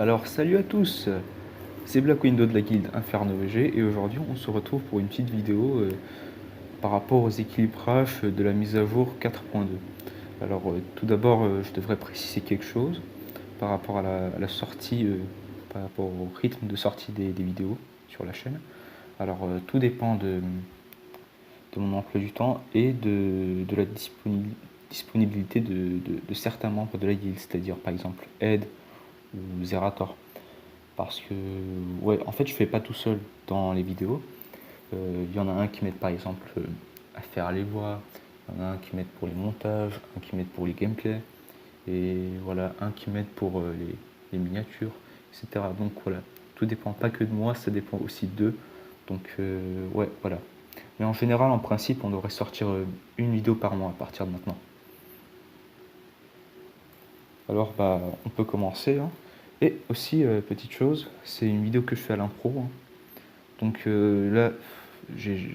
Alors salut à tous, c'est Black Window de la guilde Inferno VG et aujourd'hui on se retrouve pour une petite vidéo par rapport aux équilibrages de la mise à jour 4.2. Alors tout d'abord je devrais préciser quelque chose par rapport à la sortie, par rapport au rythme de sortie des vidéos sur la chaîne. Alors tout dépend de mon emploi du temps et de la disponibilité de certains membres de la guilde, c'est-à-dire par exemple Ed ou Zerator. Parce que, ouais, en fait, je fais pas tout seul dans les vidéos. Il y en a un qui m'aide par exemple à faire les voix, il y en a un qui m'aide pour les montages, un qui m'aide pour les gameplays, et voilà, un qui m'aide pour les miniatures, etc. Donc voilà, tout dépend pas que de moi, ça dépend aussi d'eux. Donc ouais, voilà. Mais en général, en principe, on devrait sortir une vidéo par mois à partir de maintenant. Alors bah, on peut commencer, hein. Et aussi, petite chose, c'est une vidéo que je fais à l'impro, hein. Donc là, j'ai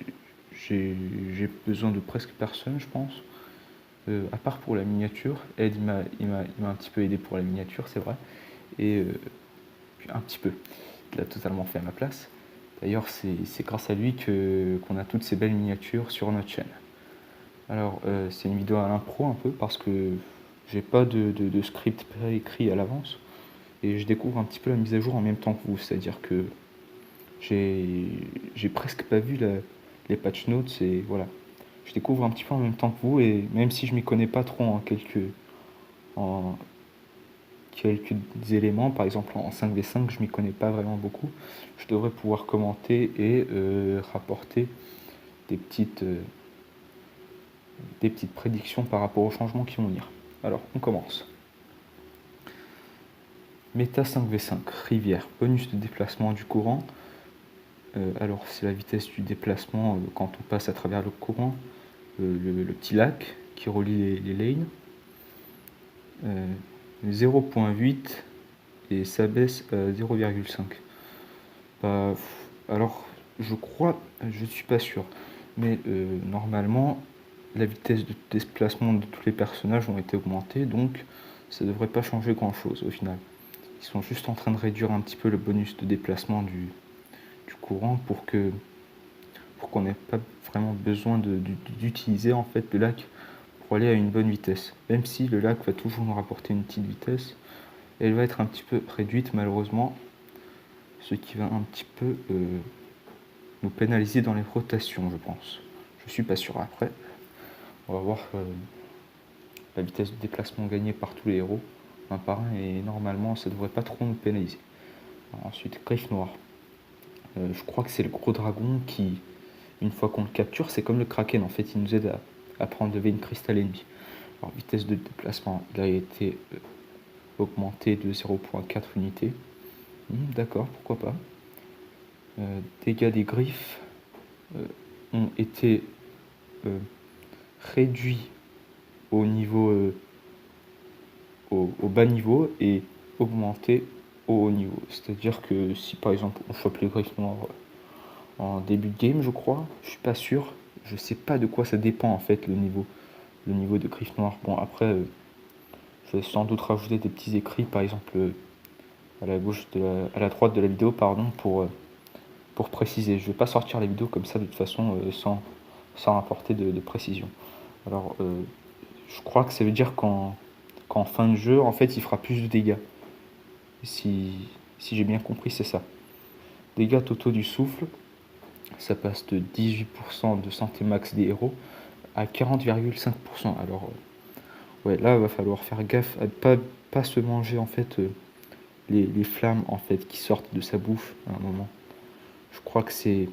besoin de presque personne, je pense. À part pour la miniature. Ed, il m'a un petit peu aidé pour la miniature, c'est vrai. Et un petit peu. Il a totalement fait à ma place. D'ailleurs, c'est grâce à lui qu'on a toutes ces belles miniatures sur notre chaîne. Alors, c'est une vidéo à l'impro un peu parce que j'ai pas de script préécrit à l'avance. Et je découvre un petit peu la mise à jour en même temps que vous. C'est-à-dire que j'ai presque pas vu les patch notes et voilà. Je découvre un petit peu en même temps que vous et même si je m'y connais pas trop en quelques éléments, par exemple en 5v5, je m'y connais pas vraiment beaucoup, je devrais pouvoir commenter et rapporter des petites, euh, des petites prédictions par rapport aux changements qui vont venir. Alors, on commence. Méta 5v5, rivière, bonus de déplacement du courant. Alors, c'est la vitesse du déplacement quand on passe à travers le courant. Le petit lac qui relie les lanes. 0.8 et ça baisse à 0,5. Bah, alors, je crois, je suis pas sûr, mais normalement, la vitesse de déplacement de tous les personnages ont été augmentées, donc ça devrait pas changer grand chose au final. Ils sont juste en train de réduire un petit peu le bonus de déplacement du courant pour qu'on n'ait pas vraiment besoin d'utiliser en fait le lac pour aller à une bonne vitesse. Même si le lac va toujours nous rapporter une petite vitesse, elle va être un petit peu réduite malheureusement, ce qui va un petit peu nous pénaliser dans les rotations, je pense. Je suis pas sûr. Après, on va voir la vitesse de déplacement gagnée par tous les héros, un par un, et normalement ça devrait pas trop nous pénaliser. Alors, ensuite, griffe noire. Je crois que c'est le gros dragon qui, une fois qu'on le capture, c'est comme le kraken en fait, il nous aide à prendre le veine cristal ennemi. Alors, vitesse de déplacement, il a été augmenté de 0.4 unités. D'accord, pourquoi pas. Dégâts des griffes ont été réduits au niveau au bas niveau et augmentés au haut niveau. C'est-à-dire que si par exemple on chope les griffes noires en début de game, je crois, je suis pas sûr, je sais pas de quoi ça dépend en fait le niveau de griffes noires. Bon après, je vais sans doute rajouter des petits écrits par exemple à la gauche à la droite de la vidéo pardon pour préciser. Je vais pas sortir la vidéo comme ça de toute façon sans apporter de précision. Alors je crois que ça veut dire qu'en fin de jeu en fait il fera plus de dégâts. Si j'ai bien compris c'est ça. Dégâts totaux du souffle, ça passe de 18% de santé max des héros à 40,5%. Alors ouais là il va falloir faire gaffe à ne pas se manger en fait les flammes en fait qui sortent de sa bouffe à un moment. Je crois que c'est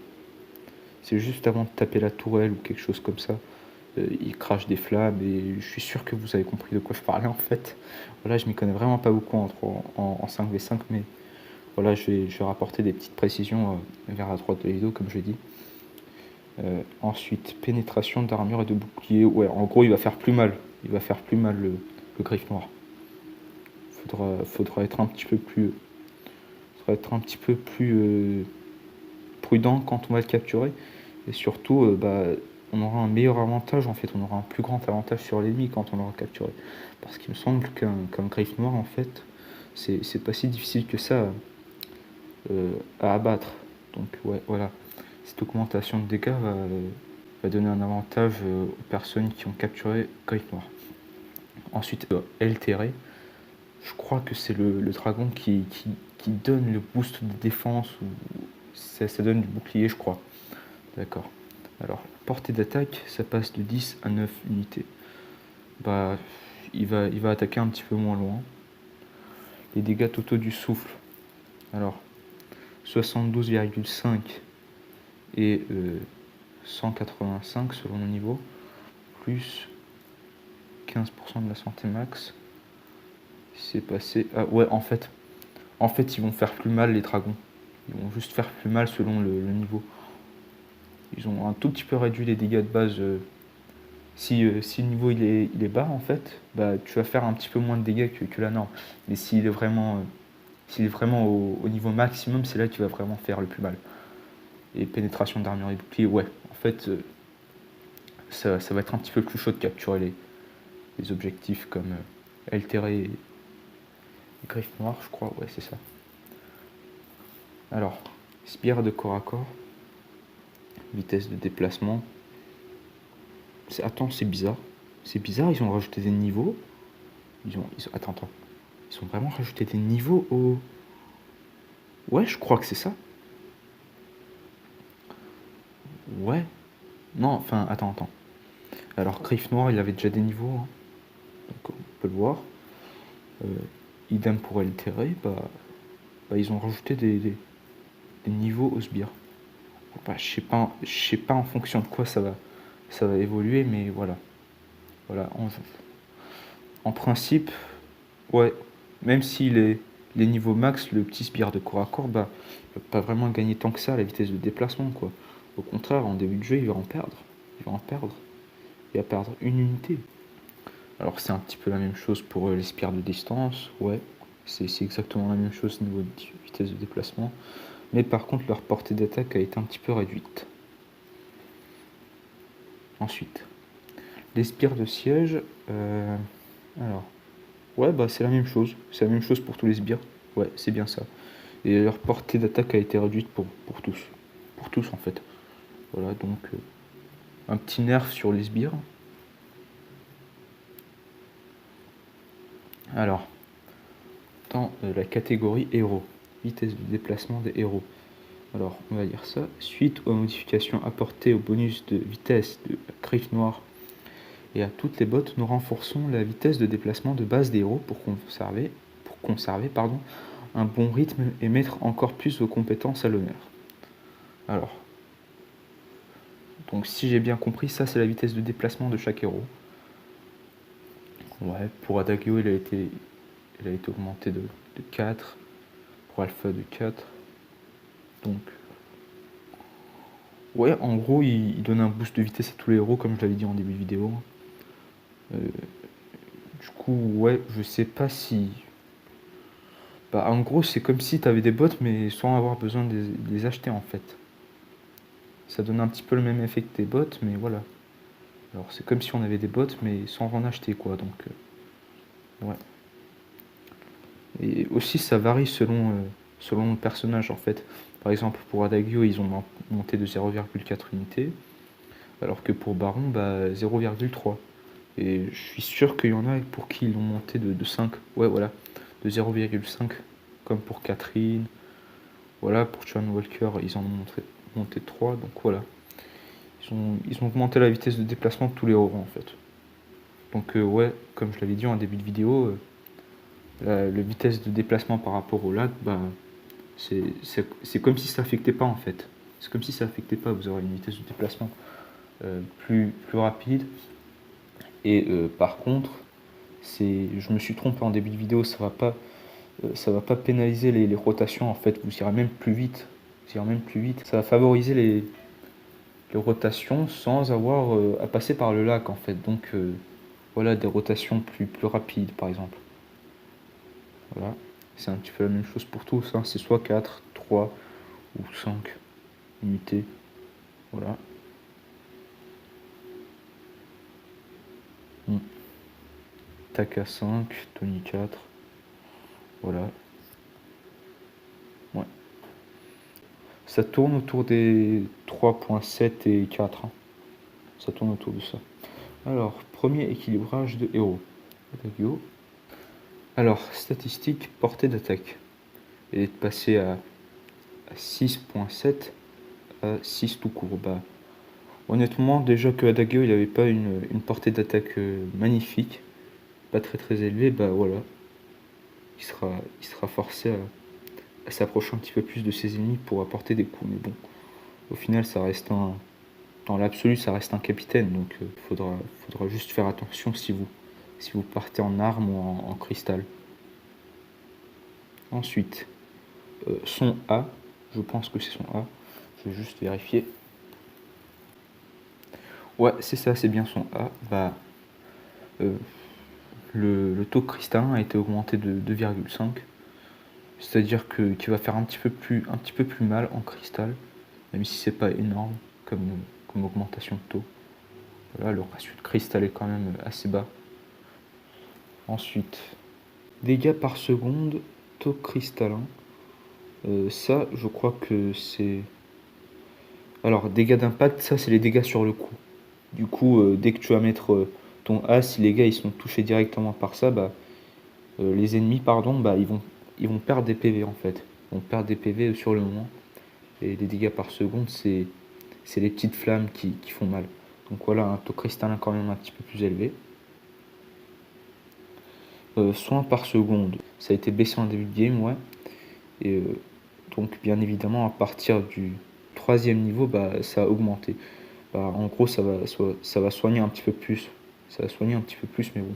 juste avant de taper la tourelle ou quelque chose comme ça. Il crache des flammes et je suis sûr que vous avez compris de quoi je parlais en fait. Voilà, je m'y connais vraiment pas beaucoup en 5v5, mais voilà, je vais rapporter des petites précisions vers la droite de la vidéo, comme je l'ai dit. Ensuite, pénétration d'armure et de bouclier. Ouais, en gros, il va faire plus mal. Il va faire plus mal le griffe noir. Faudra être un petit peu plus prudent quand on va le capturer. Et surtout, on aura un meilleur avantage en fait, on aura un plus grand avantage sur l'ennemi quand on l'aura capturé. Parce qu'il me semble qu'un griffe noir en fait, c'est pas si difficile que ça à abattre. Donc ouais, voilà, cette augmentation de dégâts va donner un avantage aux personnes qui ont capturé Griffe Noire. Ensuite, Elteré, je crois que c'est le dragon qui donne le boost de défense, ou ça donne du bouclier, je crois. D'accord. Alors, portée d'attaque, ça passe de 10 à 9 unités. Bah, il va attaquer un petit peu moins loin. Les dégâts totaux du souffle. Alors, 72,5 et 185 selon le niveau, plus 15% de la santé max. C'est passé. Ah ouais, en fait, ils vont faire plus mal les dragons. Ils vont juste faire plus mal selon le niveau. Ils ont un tout petit peu réduit les dégâts de base. Si le niveau il est bas, en fait, bah, tu vas faire un petit peu moins de dégâts que la norme. Mais s'il est vraiment, au niveau maximum, c'est là qu'il va vraiment faire le plus mal. Et pénétration d'armure et bouclier, ouais. En fait, ça va être un petit peu plus chaud de capturer les objectifs comme Elteré et Griffe Noire, je crois. Ouais, c'est ça. Alors, spire de corps à corps. Vitesse de déplacement. Attends, c'est bizarre. C'est bizarre, ils ont rajouté des niveaux. Attends. Ils ont vraiment rajouté des niveaux au... Ouais, je crois que c'est ça. Ouais. Non, enfin, attends. Alors, Griffe Noire, il avait déjà des niveaux. Hein. Donc, on peut le voir. Idem pour Elteré. Bah, ils ont rajouté des niveaux au sbire. Bah, je sais pas en fonction de quoi ça va évoluer, mais voilà. Voilà, en principe, ouais, même si les niveaux max, le petit sbire de corps à corps, bah, il va pas vraiment gagner tant que ça à la vitesse de déplacement, quoi. Au contraire, en début de jeu, il va en perdre. Il va perdre une unité. Alors c'est un petit peu la même chose pour les spires de distance, ouais. C'est exactement la même chose au niveau de vitesse de déplacement. Mais par contre, leur portée d'attaque a été un petit peu réduite. Ensuite, les spires de siège, alors, ouais, bah c'est la même chose. C'est la même chose pour tous les sbires. Ouais, c'est bien ça. Et leur portée d'attaque a été réduite pour tous. Pour tous, en fait. Voilà, donc, un petit nerf sur les sbires. Alors, dans la catégorie héros, vitesse de déplacement des héros. Alors, on va dire ça. Suite aux modifications apportées au bonus de vitesse de Griffe Noire et à toutes les bottes, nous renforçons la vitesse de déplacement de base des héros pour conserver un bon rythme et mettre encore plus vos compétences à l'honneur. Alors, donc si j'ai bien compris, ça c'est la vitesse de déplacement de chaque héros. Ouais, pour Adagio, il a été augmenté de 4, pour Alpha de 4. Donc, ouais, en gros, il donne un boost de vitesse à tous les héros, comme je l'avais dit en début de vidéo. Du coup, ouais, je sais pas si... Bah, en gros, c'est comme si tu avais des bots, mais sans avoir besoin de les acheter, en fait. Ça donne un petit peu le même effet que tes bots, mais voilà. Alors, c'est comme si on avait des bots, mais sans en acheter, quoi, donc... ouais. Et aussi, ça varie selon le personnage, en fait. Par exemple, pour Adagio, ils ont monté de 0,4 unités, alors que pour Baron, bah, 0,3. Et je suis sûr qu'il y en a pour qui ils l'ont monté de 5. Ouais, voilà, de 0,5, comme pour Catherine. Voilà, pour John Walker, ils en ont monté 3, donc voilà. Ils ont augmenté la vitesse de déplacement de tous les héros, en fait. Donc ouais, comme je l'avais dit en début de vidéo, la vitesse de déplacement par rapport au lac, bah, c'est comme si ça affectait pas, en fait. C'est comme si ça affectait pas, vous aurez une vitesse de déplacement plus rapide. Et par contre, je me suis trompé en début de vidéo, ça va pas pénaliser les rotations, en fait, vous irez même plus vite. Ça va favoriser les rotations sans avoir à passer par le lac, en fait. Donc voilà, des rotations plus rapides, par exemple. Voilà, c'est un petit peu la même chose pour tous, hein. C'est soit 4, 3 ou 5 unités. Voilà. Taka 5, Tony 4. Voilà. Ouais. Ça tourne autour des 3.7 et 4. Hein. Ça tourne autour de ça. Alors, premier équilibrage de héros. Adagio. Alors, statistique, portée d'attaque. Elle est passée à 6.7 à 6 tout court. Bah, honnêtement, déjà que Adagio il n'avait pas une portée d'attaque magnifique, pas très très élevée, bah voilà. Il sera forcé à s'approcher un petit peu plus de ses ennemis pour apporter des coups. Mais bon, au final, ça reste dans l'absolu, ça reste un capitaine, donc il faudra juste faire attention si vous partez en arme ou en cristal. Ensuite, son A, je pense que c'est son A, je vais juste vérifier. Ouais, c'est ça, c'est bien son A. Bah, le taux cristallin a été augmenté de 2,5, c'est-à-dire qu'il va faire un petit peu plus mal en cristal, même si c'est pas énorme comme augmentation de taux. Voilà, le ratio de cristal est quand même assez bas. Ensuite, dégâts par seconde, taux cristallin. Ça, je crois que c'est... Alors, dégâts d'impact, ça, c'est les dégâts sur le coup. Du coup, dès que tu vas mettre ton A, si les gars ils sont touchés directement par ça, bah, les ennemis, pardon, bah, ils vont perdre des PV en fait. Ils vont perdre des PV sur le moment. Et les dégâts par seconde, c'est les petites flammes qui font mal. Donc voilà, un taux cristallin quand même un petit peu plus élevé. Soins par seconde, ça a été baissé en début de game, ouais. Et donc bien évidemment, à partir du 3e niveau, bah, ça a augmenté. Bah, en gros, ça va soigner un petit peu plus. Ça va soigner un petit peu plus, mais bon,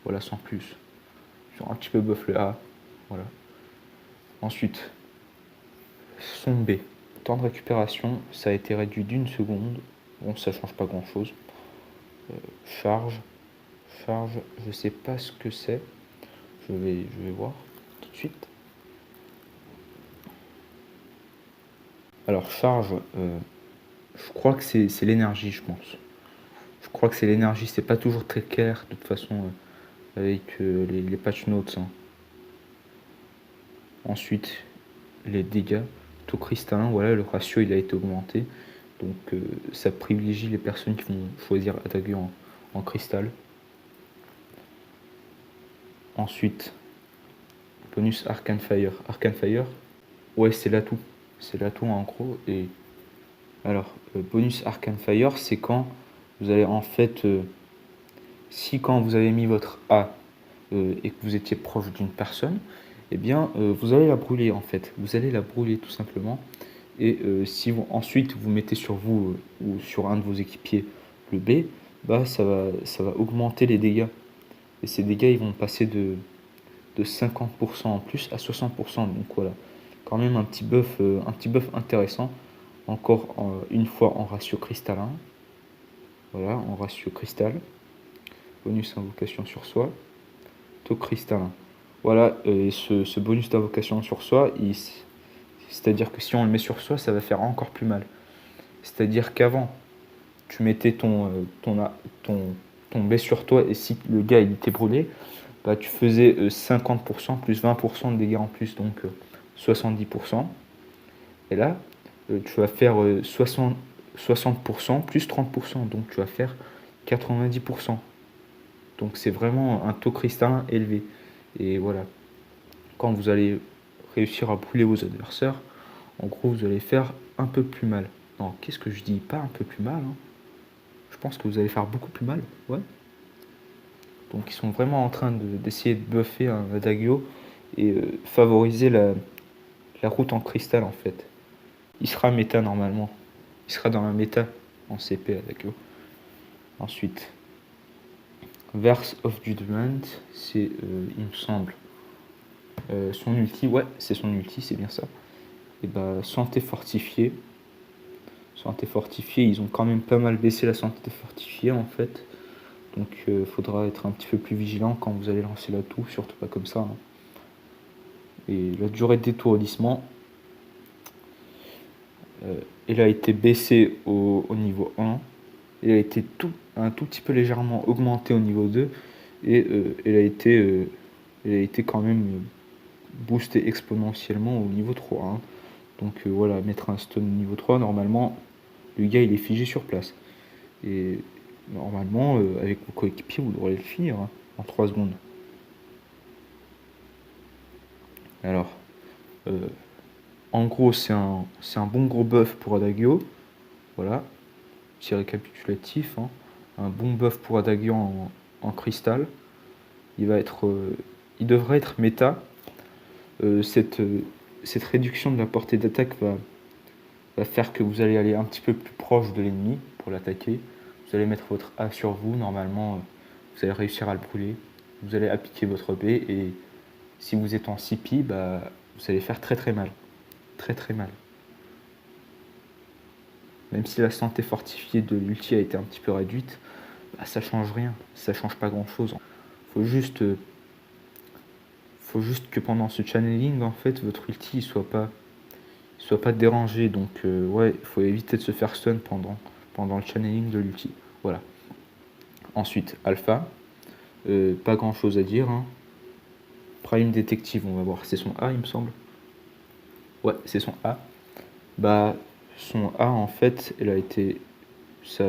voilà, sans plus. Sur un petit peu buff le A, voilà. Ensuite, son B. Temps de récupération, ça a été réduit d'1 seconde. Bon, ça change pas grand chose. Charge, je sais pas ce que c'est. Je vais voir tout de suite. Alors, charge, je crois que c'est l'énergie, je pense. Je crois que c'est l'énergie, c'est pas toujours très clair de toute façon avec les patch notes. Hein. Ensuite, les dégâts, taux cristallin, voilà, le ratio il a été augmenté. Donc ça privilégie les personnes qui vont choisir attaquer en cristal. Ensuite, bonus Arcane Fire. Arcane Fire, ouais, c'est l'atout. C'est l'atout en gros. Et alors, bonus Arcane Fire, c'est quand vous allez en fait, si quand vous avez mis votre A et que vous étiez proche d'une personne, eh bien, vous allez la brûler en fait. Vous allez la brûler tout simplement. Et si ensuite vous mettez sur vous ou sur un de vos équipiers le B, bah ça va augmenter les dégâts. Et ces dégâts ils vont passer de 50% en plus à 60%. Donc voilà, quand même un petit buff intéressant. Encore une fois en ratio cristallin. Voilà, en ratio cristal. Bonus invocation sur soi. Taux cristallin. Voilà, et ce bonus d'invocation sur soi, c'est-à-dire que si on le met sur soi, ça va faire encore plus mal. C'est-à-dire qu'avant, tu mettais ton B sur toi et si le gars il était brûlé, bah, tu faisais 50% plus 20% de dégâts en plus, donc 70%. Et là, tu vas faire 60% plus 30%, donc tu vas faire 90%. Donc c'est vraiment un taux cristallin élevé. Et voilà, quand vous allez réussir à brûler vos adversaires, en gros vous allez faire un peu plus mal. Non, qu'est-ce que je dis? Pas un peu plus mal, hein. Je pense que vous allez faire beaucoup plus mal, ouais. Donc ils sont vraiment en train d'essayer de buffer un Adagio et favoriser la route en cristal en fait. Il sera méta normalement. Il sera dans la méta en CP Adagio. Ensuite, Verse of Judgment, c'est, il me semble, son ulti, ouais, c'est son ulti, c'est bien ça. Et bah, santé fortifiée. Santé fortifiée, ils ont quand même pas mal baissé la santé fortifiée en fait. Donc faudra être un petit peu plus vigilant quand vous allez lancer l'atout, surtout pas comme ça. Hein. Et la durée de d'étourdissement, elle a été baissée au niveau 1. Elle a été un tout petit peu légèrement augmentée au niveau 2. Et elle a été quand même booster exponentiellement au niveau 3. Hein. Donc voilà, mettre un stun au niveau 3, normalement, le gars il est figé sur place. Et normalement, avec vos coéquipiers, vous devrez le finir hein, en 3 secondes. Alors, en gros, c'est un bon gros buff pour Adagio. Voilà, petit récapitulatif. Hein. Un bon buff pour Adagio en cristal. Il devrait être méta. Cette réduction de la portée d'attaque va faire que vous allez aller un petit peu plus proche de l'ennemi pour l'attaquer. Vous allez mettre votre A sur vous. Normalement, vous allez réussir à le brûler. Vous allez appliquer votre B et si vous êtes en CP, bah, vous allez faire très très mal. Très très mal. Même si la santé fortifiée de l'ulti a été un petit peu réduite, bah, ça change rien. Ça change pas grand chose. Faut juste que pendant ce channeling, en fait, votre ulti soit pas dérangé. Donc, ouais, il faut éviter de se faire stun pendant le channeling de l'ulti. Voilà. Ensuite, Alpha. Pas grand chose à dire. Hein. Prime Detective, on va voir. C'est son A, il me semble. Ouais, c'est son A. Bah, son A, en fait, ça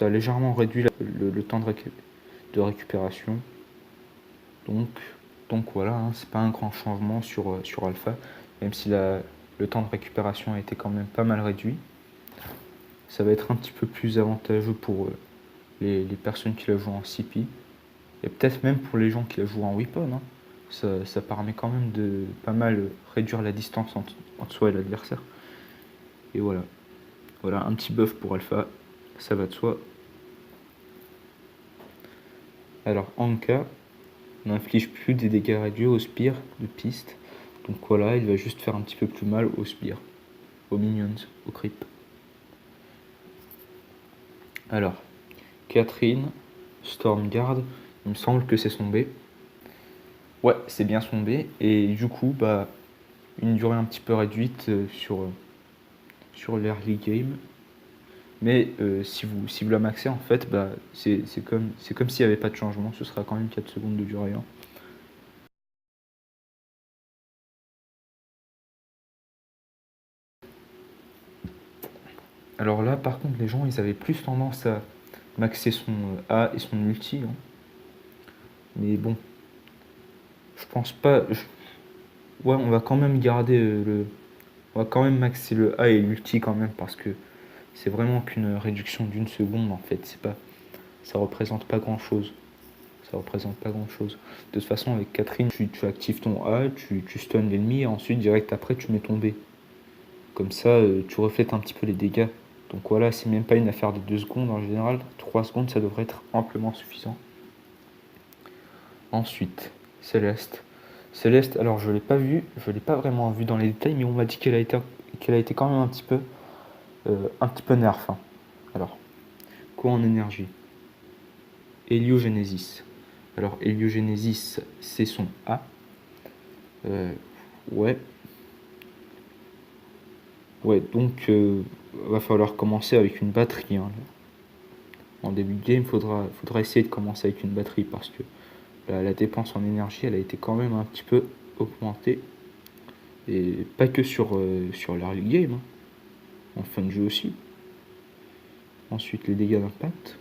a légèrement réduit le temps de récupération. Donc voilà, hein, c'est pas un grand changement sur Alpha, même si le temps de récupération a été quand même pas mal réduit. Ça va être un petit peu plus avantageux pour les personnes qui la jouent en CP, et peut-être même pour les gens qui la jouent en weapon. Hein. Ça permet quand même de pas mal réduire la distance entre soi et l'adversaire. Et voilà. Voilà, un petit buff pour Alpha, ça va de soi. Alors Anka n'inflige plus des dégâts réduits au spire de piste. Donc voilà, il va juste faire un petit peu plus mal au spire, aux minions, aux creep. Alors, Catherine, Stormguard, il me semble que c'est son B. Ouais, c'est bien son B. Et du coup, bah, une durée un petit peu réduite sur l'early game. Mais si vous la maxez, en fait, bah, c'est comme s'il n'y avait pas de changement. Ce sera quand même 4 secondes de durée. Hein. Alors là, par contre, les gens, ils avaient plus tendance à maxer son A et son ulti. Hein. Mais bon, je pense pas. Ouais, on va quand même garder on va quand même maxer le A et l'ulti quand même parce que c'est vraiment qu'une réduction d'une seconde en fait. Ça représente pas grand chose. Ça représente pas grand chose. De toute façon, avec Catherine, tu actives ton A, tu stun l'ennemi et ensuite, direct après, tu mets ton B. Comme ça, tu reflètes un petit peu les dégâts. Donc voilà, c'est même pas une affaire de 2 secondes en général. 3 secondes, ça devrait être amplement suffisant. Ensuite, Céleste. Céleste, alors je l'ai pas vu, je l'ai pas vraiment vu dans les détails, mais on m'a dit qu'elle a été quand même un petit peu nerf. Hein. Alors, quoi en énergie? Héliogenesis. Alors, Héliogenesis, c'est son A. Ouais. Ouais, donc va falloir commencer avec une batterie. Hein. En début de game, faudra essayer de commencer avec une batterie parce que la dépense en énergie, elle a été quand même un petit peu augmentée. Et pas que sur l'early game, hein. En fin de jeu aussi. Ensuite, les dégâts d'impact.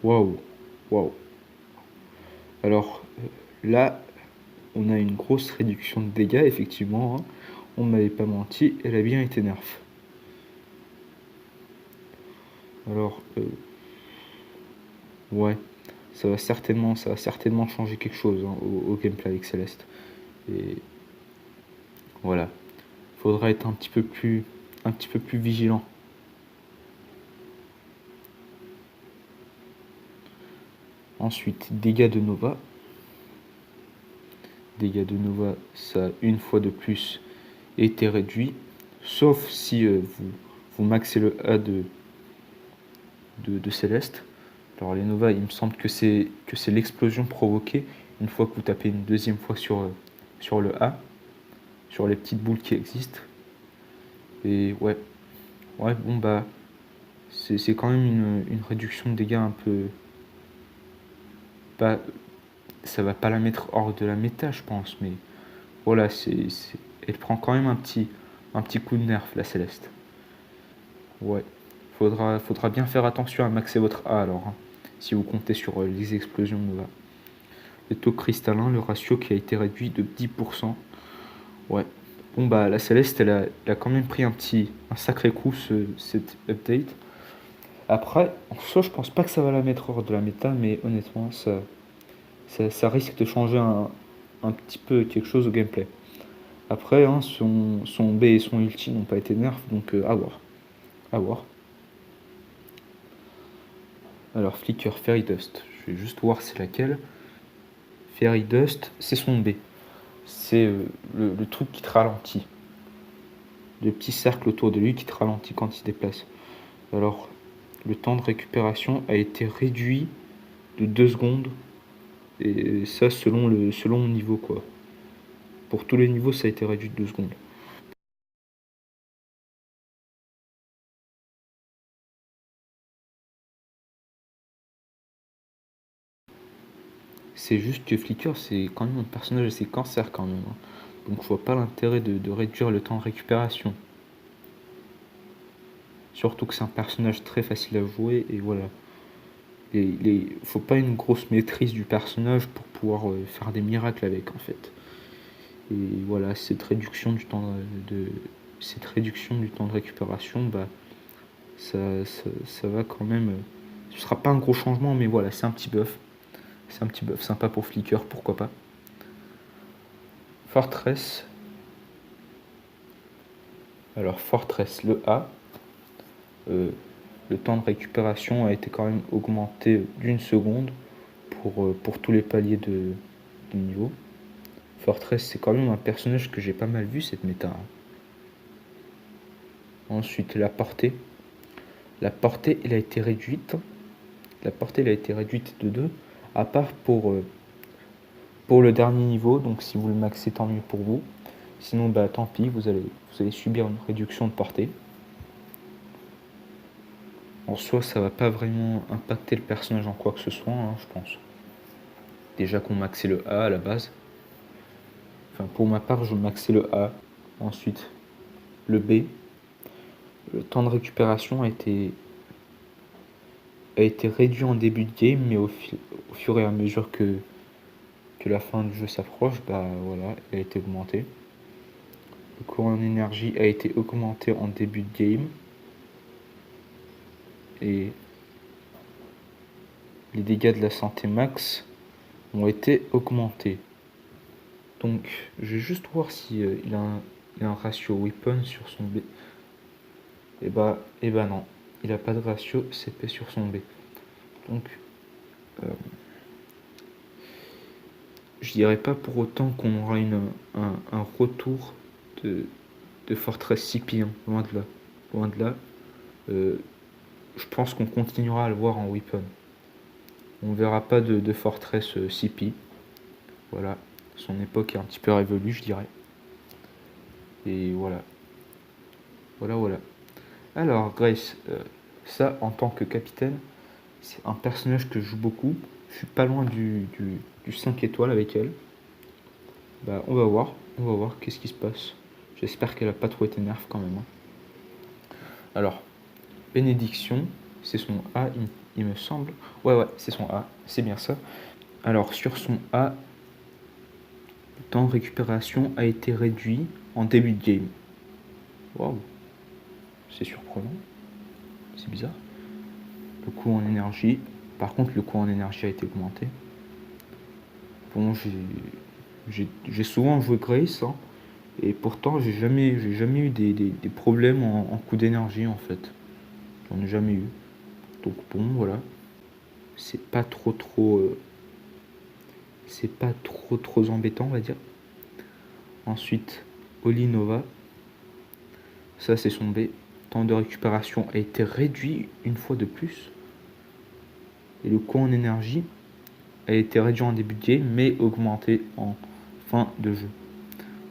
Waouh, waouh. Alors là, on a une grosse réduction de dégâts, effectivement. Hein. On ne m'avait pas menti, elle a bien été nerf. Alors, ouais, ça va certainement changer quelque chose hein, au gameplay avec Céleste. Et voilà, faudra être un petit peu plus vigilant. Ensuite, dégâts de Nova. Dégâts de Nova, ça a une fois de plus été réduit, sauf si vous maxez le A de Céleste. Alors les Nova, il me semble que c'est l'explosion provoquée une fois que vous tapez une deuxième fois sur le A, sur les petites boules qui existent. Et ouais, bon bah c'est quand même une réduction de dégâts un peu ça va pas la mettre hors de la méta, je pense, mais voilà, elle prend quand même un petit coup de nerf, la Céleste. Ouais, faudra bien faire attention à maxer votre A alors, hein, si vous comptez sur les explosions Nova. Le taux cristallin, le ratio qui a été réduit de 10%. Ouais. Bon bah la Céleste, elle a quand même pris un sacré coup cette update. Après, en soi, je pense pas que ça va la mettre hors de la méta, mais honnêtement, ça risque de changer un petit peu quelque chose au gameplay. Après, hein, son B et son ulti n'ont pas été nerfs, donc à voir. À voir. Alors, Flicker, Fairy Dust. Je vais juste voir c'est laquelle. Fairy Dust, c'est son B. C'est le truc qui te ralentit. Le petit cercle autour de lui qui te ralentit quand il se déplace. Alors, le temps de récupération a été réduit de 2 secondes. Et ça, selon le niveau, quoi. Pour tous les niveaux, ça a été réduit de 2 secondes. C'est juste que Flicker, c'est quand même un personnage assez cancer quand même, hein. Donc je vois pas l'intérêt de réduire le temps de récupération. Surtout que c'est un personnage très facile à jouer et voilà. Faut pas une grosse maîtrise du personnage pour pouvoir faire des miracles avec en fait. Et voilà, cette réduction du temps de récupération, bah ça va quand même. Ce sera pas un gros changement, mais voilà, c'est un petit buff. C'est un petit buff sympa pour Flicker, pourquoi pas. Fortress. Alors Fortress, le A. Le temps de récupération a été quand même augmenté d'une seconde pour tous les paliers de niveau. Fortress, c'est quand même un personnage que j'ai pas mal vu cette méta, hein. Ensuite, la portée. La portée, elle a été réduite. La portée, elle a été réduite de 2, à part pour le dernier niveau. Donc si vous le maxez, tant mieux pour vous. Sinon, bah tant pis, vous allez subir une réduction de portée. En soi, ça va pas vraiment impacter le personnage en quoi que ce soit, hein, je pense. Déjà qu'on maxait le A à la base. Enfin, pour ma part, je maxais le A. Ensuite, le B. Le temps de récupération a été réduit en début de game, mais au fur et à mesure que la fin du jeu s'approche, bah voilà, il a été augmenté. Le courant en énergie a été augmenté en début de game. Et les dégâts de la santé max ont été augmentés. Donc, je vais juste voir si il a un ratio weapon sur son B. Et bah non, il a pas de ratio CP sur son B. Donc, je dirais pas pour autant qu'on aura un retour de Fortress CP, hein, loin de là. Loin de là. Je pense qu'on continuera à le voir en weapon. On verra pas de Fortress CP. Voilà. Son époque est un petit peu révolue, je dirais. Et voilà. Voilà. Alors, Grace, ça, en tant que capitaine, c'est un personnage que je joue beaucoup. Je suis pas loin du 5 étoiles avec elle. Bah, on va voir qu'est-ce qui se passe. J'espère qu'elle a pas trop été nerf quand même, hein. Alors, bénédiction, c'est son A, il me semble. Ouais, c'est son A, c'est bien ça. Alors, sur son A, le temps de récupération a été réduit en début de game. Waouh, c'est surprenant. C'est bizarre. Le coût en énergie. Par contre, le coût en énergie a été augmenté. Bon, j'ai souvent joué Grace, hein, et pourtant j'ai jamais eu des problèmes en coût d'énergie en fait. J'en ai jamais eu. Donc bon, voilà. C'est pas trop embêtant, on va dire. Ensuite, Oli Nova. Ça, c'est son B. Temps de récupération a été réduit une fois de plus. Et le coût en énergie a été réduit en début de game, mais augmenté en fin de jeu.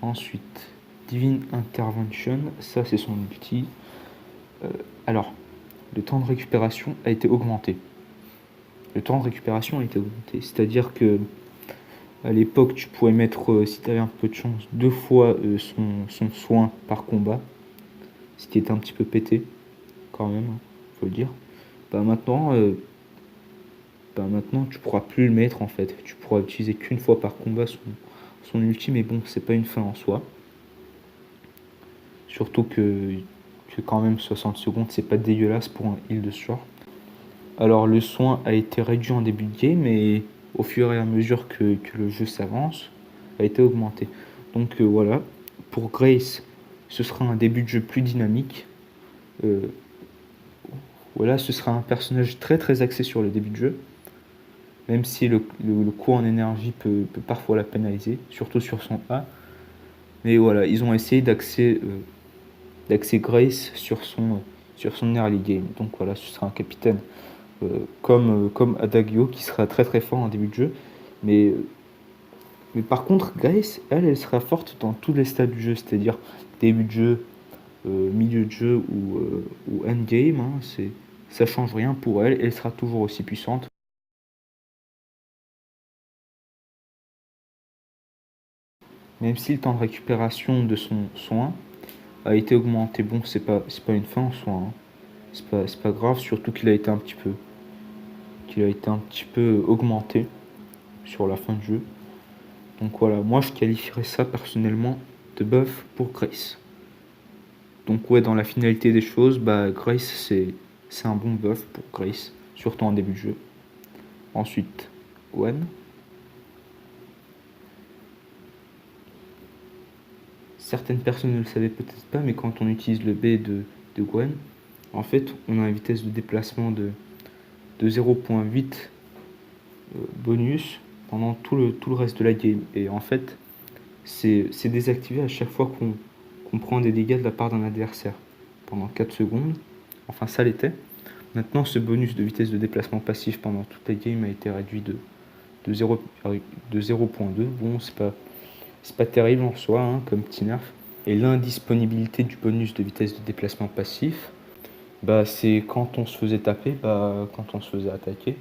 Ensuite, Divine Intervention. Ça, c'est son ulti. Alors, le temps de récupération a été augmenté. C'est-à-dire que À l'époque, tu pouvais mettre, si tu avais un peu de chance, 2 fois son soin par combat, ce qui était un petit peu pété, quand même, hein, faut le dire. Bah maintenant, tu pourras plus le mettre en fait. Tu pourras utiliser qu'une fois par combat son ulti, mais bon, c'est pas une fin en soi. Surtout que quand même 60 secondes, c'est pas dégueulasse pour un heal de ce genre. Alors le soin a été réduit en début de game, mais au fur et à mesure que le jeu s'avance, a été augmenté. Donc voilà, pour Grace, ce sera un début de jeu plus dynamique. Euh, voilà, ce sera un personnage très très axé sur le début de jeu, même si le coût en énergie peut parfois la pénaliser, surtout sur son A. Mais voilà, ils ont essayé d'axer Grace sur son early game. Donc voilà, ce sera un capitaine comme Adagio qui sera très très fort en début de jeu. Mais par contre, Grace, elle sera forte dans tous les stades du jeu, c'est-à-dire début de jeu, milieu de jeu ou endgame. Hein, ça change rien pour elle, elle sera toujours aussi puissante. Même si le temps de récupération de son soin a été augmenté. Bon, c'est pas une fin en soi. Hein. C'est pas grave, surtout qu'il a été un petit peu augmenté sur la fin du jeu. Donc voilà, moi je qualifierais ça personnellement de buff pour Grace. Donc ouais, dans la finalité des choses, Grace c'est un bon buff pour Grace, surtout en début de jeu. Ensuite, Gwen. Certaines personnes ne le savaient peut-être pas, mais quand on utilise le B de Gwen, en fait, on a une vitesse de déplacement de 0.8 bonus pendant tout le reste de la game. Et en fait, c'est désactivé à chaque fois qu'on prend des dégâts de la part d'un adversaire pendant 4 secondes. Enfin, ça l'était. Maintenant, ce bonus de vitesse de déplacement passif pendant toute la game a été réduit de 0.2. Bon, c'est pas terrible en soi, hein, comme petit nerf. Et l'indisponibilité du bonus de vitesse de déplacement passif, c'est quand on se faisait taper, quand on se faisait attaquer,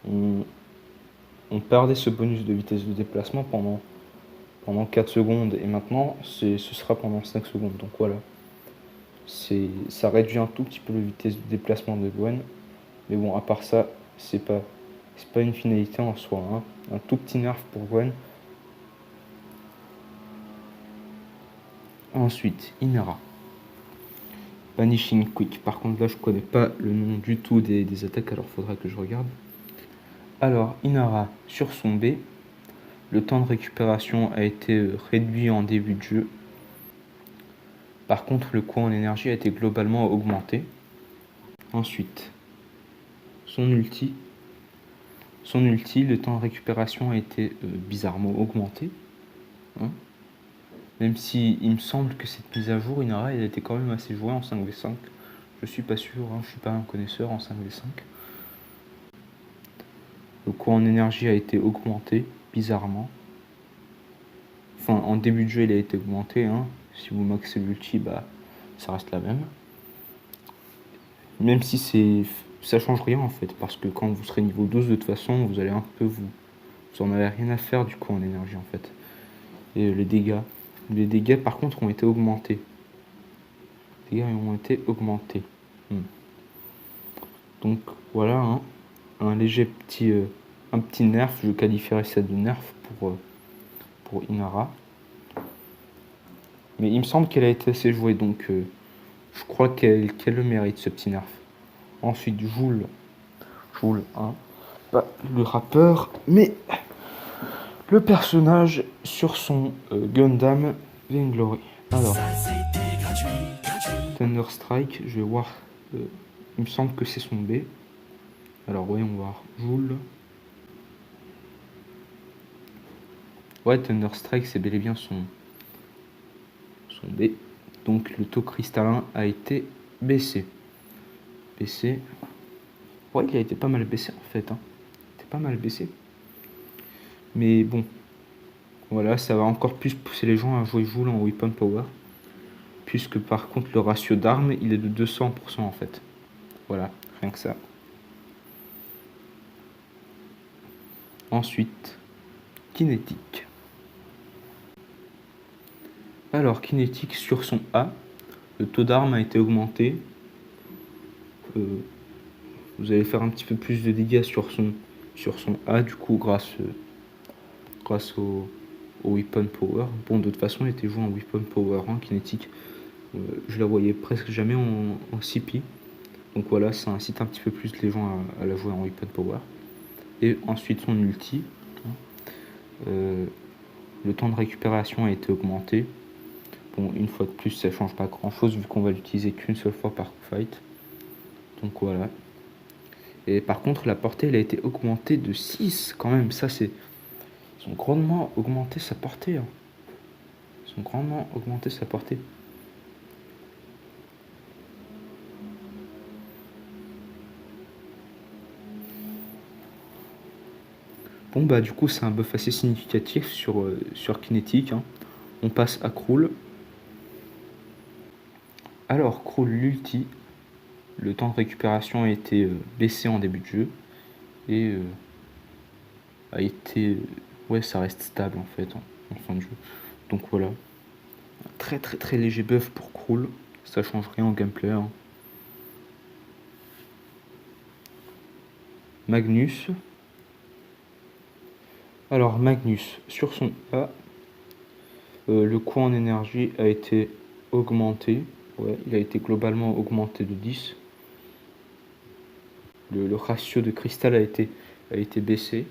on perdait ce bonus de vitesse de déplacement pendant 4 secondes. Et maintenant, ce sera pendant 5 secondes. Donc voilà. Ça réduit un tout petit peu la vitesse de déplacement de Gwen. Mais bon, à part ça, c'est pas une finalité en soi. Hein. Un tout petit nerf pour Gwen. Ensuite, Inara. Vanishing Quick. Par contre, là, je connais pas le nom du tout des attaques, alors faudra que je regarde. Alors, Inara, sur son B, le temps de récupération a été réduit en début de jeu. Par contre, le coût en énergie a été globalement augmenté. Ensuite, son ulti, le temps de récupération a été bizarrement augmenté. Hein. Même si il me semble que cette mise à jour, Inara, elle a été quand même assez jouée en 5v5. Je suis pas sûr, hein, je suis pas un connaisseur en 5v5. Le coût en énergie a été augmenté, bizarrement. Enfin, en début de jeu, il a été augmenté. Hein. Si vous maxez l'ulti, ça reste la même. Même si ça change rien en fait, parce que quand vous serez niveau 12, de toute façon, vous allez un peu vous en avez rien à faire du coup en énergie en fait. Et les dégâts par contre ont été augmentés. Les dégâts ont été augmentés. Donc voilà, hein, un léger petit nerf, je qualifierais ça de nerf pour Inara. Mais il me semble qu'elle a été assez jouée, donc je crois qu'elle le mérite ce petit nerf. Ensuite, Joule 1. Le rappeur, mais le personnage sur son Gundam Vainglory. Alors, Thunderstrike, je vais voir. Il me semble que c'est son B. Alors, voyons voir. Joule. Ouais, Thunderstrike, c'est bel et bien son B. Donc, le taux cristallin a été baissé. Ouais, il a été pas mal baissé en fait. Hein. Il était pas mal baissé. Mais bon, voilà, ça va encore plus pousser les gens à jouer Joule en Weapon Power. Puisque par contre, le ratio d'armes, il est de 200% en fait. Voilà, rien que ça. Ensuite, Kinétique. Alors, Kinétique sur son A, le taux d'armes a été augmenté. Vous allez faire un petit peu plus de dégâts sur son A, du coup, grâce au Weapon Power. Bon, de toute façon, il était joué en Weapon Power, hein, Kinétique. Je la voyais presque jamais en CP. Donc voilà, ça incite un petit peu plus les gens à la jouer en Weapon Power. Et ensuite, son ulti. Le temps de récupération a été augmenté. Bon, une fois de plus, ça change pas grand chose vu qu'on va l'utiliser qu'une seule fois par fight. Donc voilà. Et par contre, la portée, elle a été augmentée de 6 quand même. Ça, c'est. Ils ont grandement augmenté sa portée. Hein. Ils ont grandement augmenté sa portée. Bon, bah, du coup, c'est un buff assez significatif sur Kinétique. Hein. On passe à Krul. Alors, Krul, l'ulti. Le temps de récupération a été baissé en début de jeu. Et a été. Ouais, ça reste stable en fait en fin de jeu. Donc voilà. Un très très très léger buff pour Krul. Ça change rien au gameplay. Hein. Magnus. Alors Magnus, sur son A, le coût en énergie a été augmenté. Ouais, il a été globalement augmenté de 10. Le ratio de cristal a été baissé.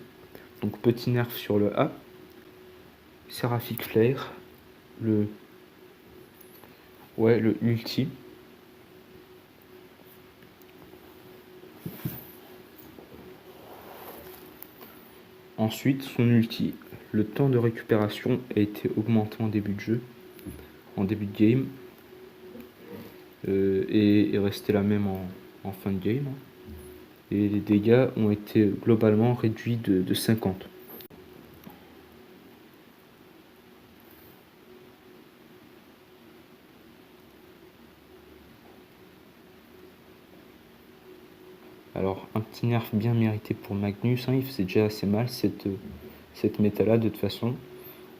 Donc petit nerf sur le A. Seraphic Flare. Le ulti. Ensuite, son ulti, le temps de récupération a été augmenté en début de jeu, en début de game, et est resté la même en fin de game. Et les dégâts ont été globalement réduits de 50. Alors, un petit nerf bien mérité pour Magnus, hein, il faisait déjà assez mal cette méta-là de toute façon.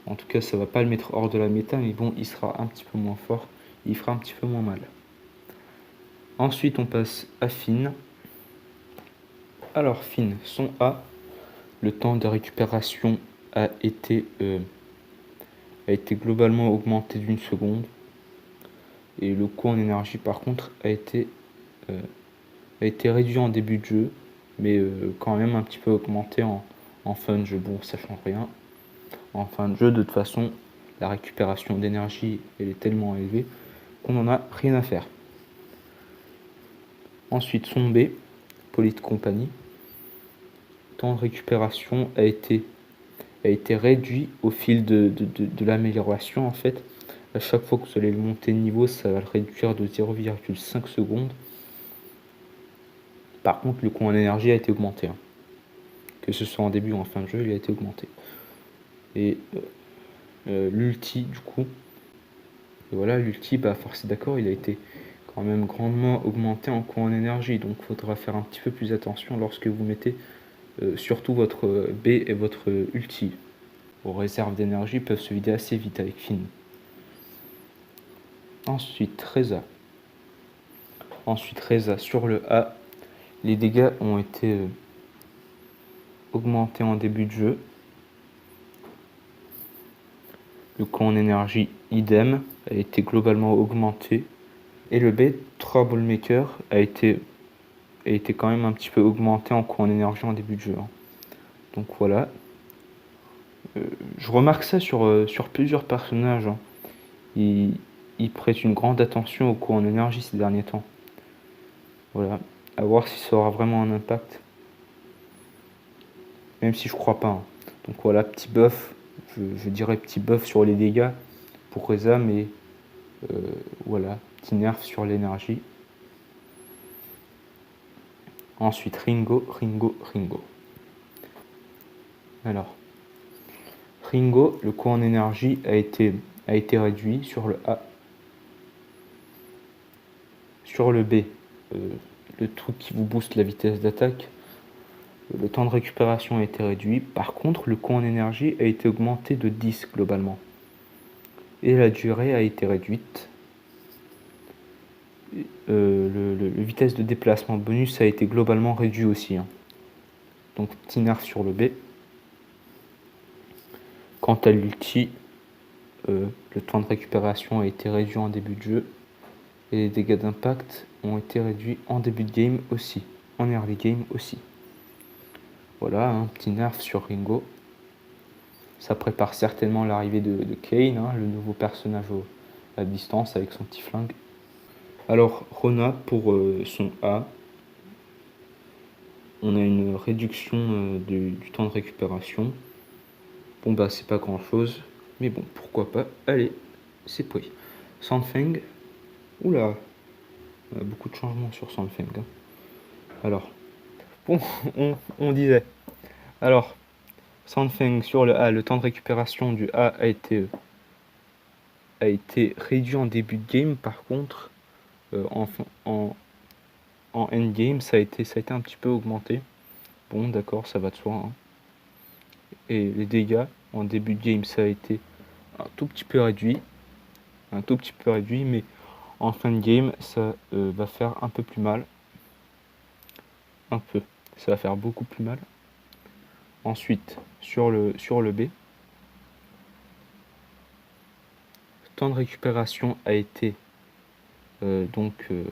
En tout cas, ça va pas le mettre hors de la méta, mais bon, il sera un petit peu moins fort, il fera un petit peu moins mal. Ensuite, on passe à Finn. Alors, Finn, son A, le temps de récupération a été globalement augmenté d'une seconde. Et le coût en énergie, par contre, a été réduit en début de jeu, mais quand même un petit peu augmenté en fin de jeu. Bon, ça change rien. En fin de jeu, de toute façon, la récupération d'énergie, elle est tellement élevée qu'on n'en a rien à faire. Ensuite, son B, Polite Compagnie. Temps de récupération a été réduit au fil de l'amélioration en fait. À chaque fois que vous allez le monter de niveau, ça va le réduire de 0,5 secondes. Par contre, le coût en énergie a été augmenté. Hein. Que ce soit en début ou en fin de jeu, il a été augmenté. Et l'ulti, du coup, et voilà, l'ulti, bah, force est d'accord, il a été quand même grandement augmenté en coût en énergie. Donc, il faudra faire un petit peu plus attention lorsque vous mettez surtout votre B et votre ulti. Vos réserves d'énergie peuvent se vider assez vite avec Finn. Ensuite, Reza. Sur le A, les dégâts ont été augmentés en début de jeu. Le coût en énergie, idem, a été globalement augmenté. Et le B, Troublemaker, a été quand même un petit peu augmenté en coût en énergie en début de jeu. Hein. Donc voilà. Je remarque ça sur plusieurs personnages. Hein. Ils prêtent une grande attention au coût en énergie ces derniers temps. Voilà. À voir si ça aura vraiment un impact. Même si je crois pas. Hein. Donc voilà, petit buff. Je dirais petit buff sur les dégâts pour Reza, mais voilà, petit nerf sur l'énergie. Ensuite, Ringo. Alors, Ringo, le coût en énergie a été réduit sur le A. Sur le B, le truc qui vous booste la vitesse d'attaque, le temps de récupération a été réduit. Par contre, le coût en énergie a été augmenté de 10 globalement. Et la durée a été réduite. Le vitesse de déplacement bonus a été globalement réduit aussi. Hein. Donc petit nerf sur le B. Quant à l'ulti, le temps de récupération a été réduit en début de jeu. Et les dégâts d'impact ont été réduits en début de game aussi. En early game aussi. Voilà, un petit nerf sur Ringo. Ça prépare certainement l'arrivée de Kayn, hein, le nouveau personnage à distance avec son petit flingue. Alors, Rona, pour son A, on a une réduction du temps de récupération. Bon, bah, c'est pas grand chose, mais bon, pourquoi pas. Allez, c'est pris. Sandfang, oula, on a beaucoup de changements sur Sandfang. Hein. Alors, bon, on disait. Alors, Sandfang sur le A, le temps de récupération du A a été réduit en début de game. Par contre, en endgame, ça a été un petit peu augmenté. Bon, d'accord, ça va de soi. Hein. Et les dégâts en début de game, ça a été un tout petit peu réduit. Mais en fin de game, ça va faire un peu plus mal. Un peu. Ça va faire beaucoup plus mal. Ensuite, sur le B, le temps de récupération a été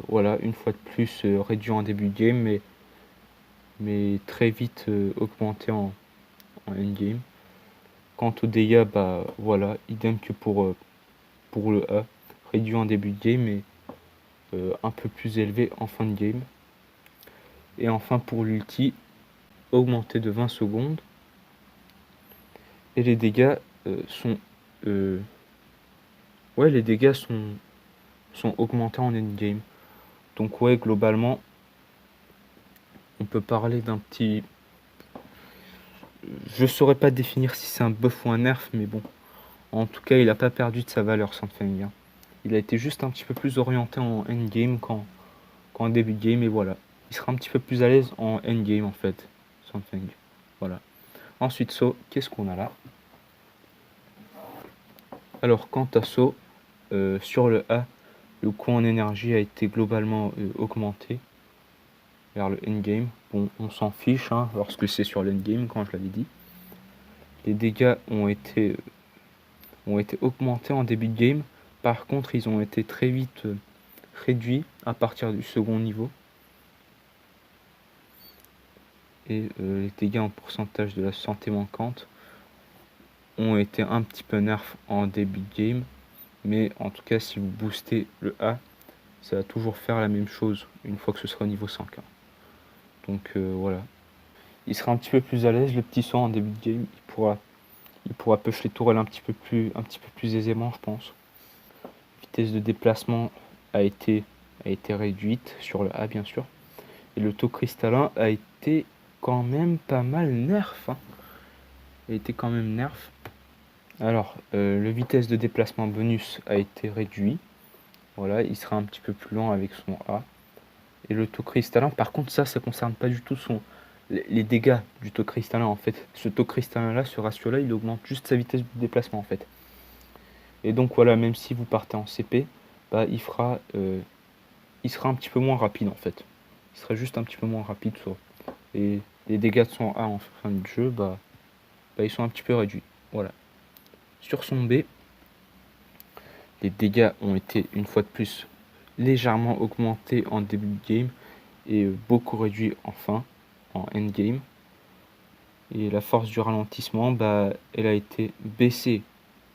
voilà, une fois de plus réduit en début de game, mais très vite augmenté en endgame. Quant aux dégâts, bah voilà, idem que pour le A, réduit en début de game, mais un peu plus élevé en fin de game. Et enfin pour l'ulti, augmenté de 20 secondes. Et les dégâts sont augmentés en endgame. Donc ouais, globalement, on peut parler d'un petit... Je saurais pas définir si c'est un buff ou un nerf, mais bon. En tout cas, il n'a pas perdu de sa valeur, Sandfang. Hein. Il a été juste un petit peu plus orienté en endgame qu'en début de game, et voilà. Il sera un petit peu plus à l'aise en endgame, en fait, Sandfang. Voilà. Ensuite, So, qu'est-ce qu'on a là? Alors, quant à So, sur le A, le coût en énergie a été globalement augmenté vers le endgame. Bon, on s'en fiche hein, lorsque c'est sur l'endgame, quand je l'avais dit. Les dégâts ont été augmentés en début de game. Par contre, ils ont été très vite réduits à partir du second niveau. Et les dégâts en pourcentage de la santé manquante ont été un petit peu nerfs en début de game. Mais en tout cas, si vous boostez le A, ça va toujours faire la même chose une fois que ce sera au niveau 5. Hein. Donc voilà. Il sera un petit peu plus à l'aise, le petit sang en début de game. Il pourra push les tourelles un petit peu plus aisément, je pense. Vitesse de déplacement a été réduite sur le A, bien sûr. Et le taux cristallin a été quand même pas mal nerf. Hein. Il a été quand même nerf. Alors, le vitesse de déplacement bonus a été réduit. Voilà, il sera un petit peu plus lent avec son A. Et le taux cristallin, par contre, ça concerne pas du tout les dégâts du taux cristallin en fait. Ce taux cristallin là, ce ratio là, il augmente juste sa vitesse de déplacement en fait. Et donc voilà, même si vous partez en CP, bah, il sera un petit peu moins rapide en fait. Il sera juste un petit peu moins rapide. Et les dégâts de son A en fin de jeu, bah, ils sont un petit peu réduits. Voilà. Sur son B, les dégâts ont été une fois de plus légèrement augmentés en début de game et beaucoup réduits en fin, en endgame. Et la force du ralentissement, bah, elle a été baissée.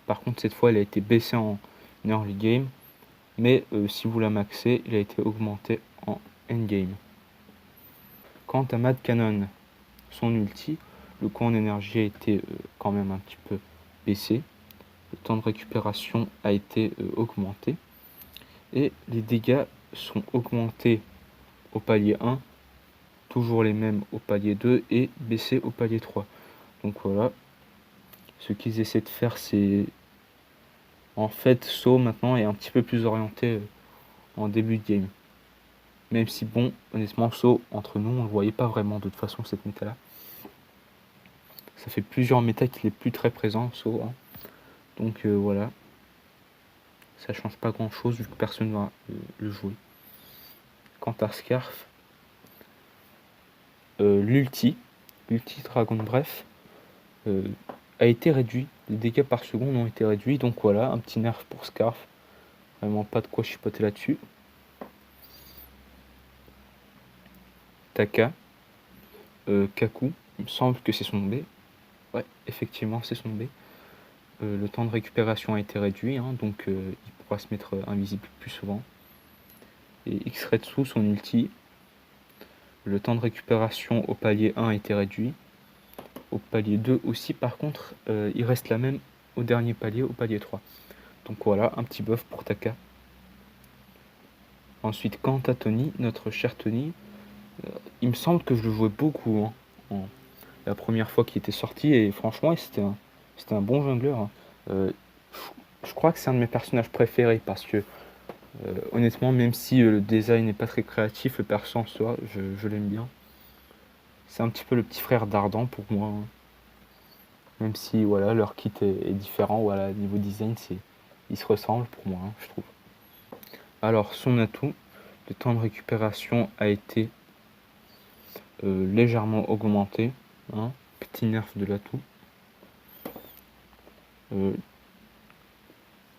Par contre, cette fois, elle a été baissée en early game. Mais si vous la maxez, il a été augmenté en endgame. Quant à Mad Cannon, son ulti, le coût en énergie a été quand même un petit peu baissé. Le temps de récupération a été augmenté. Et les dégâts sont augmentés au palier 1, toujours les mêmes au palier 2 et baissés au palier 3. Donc voilà, ce qu'ils essaient de faire, c'est en fait So maintenant est un petit peu plus orienté en début de game. Même si bon, honnêtement, So, entre nous, on ne le voyait pas vraiment de toute façon cette méta là. Ça fait plusieurs méta qu'il est plus très présent, So, hein. Donc voilà. Ça change pas grand chose vu que personne ne va le jouer. Quant à Scarf, l'ulti Dragon Breath a été réduit. Les dégâts par seconde ont été réduits. Donc voilà, un petit nerf pour Scarf. Vraiment pas de quoi chipoter là-dessus. Taka. Kaku. Il me semble que c'est son B. Ouais, effectivement, c'est son B. Le temps de récupération a été réduit, hein, donc il pourra se mettre invisible plus souvent. Et X-Retsu, son ulti, le temps de récupération au palier 1 a été réduit. Au palier 2 aussi, par contre, il reste la même au dernier palier, au palier 3. Donc voilà, un petit buff pour Taka. Ensuite, quant à Tony, notre cher Tony, il me semble que je le jouais beaucoup, hein, la première fois qu'il était sorti, et franchement, c'était un bon jungler, hein. Je crois que c'est un de mes personnages préférés parce que honnêtement, même si le design n'est pas très créatif, le perso en soi, je l'aime bien. C'est un petit peu le petit frère d'Ardan pour moi, hein. Même si voilà, leur kit est différent, voilà, niveau design, ils se ressemblent pour moi, hein, je trouve. Alors, son atout, le temps de récupération a été légèrement augmenté, hein, petit nerf de l'atout.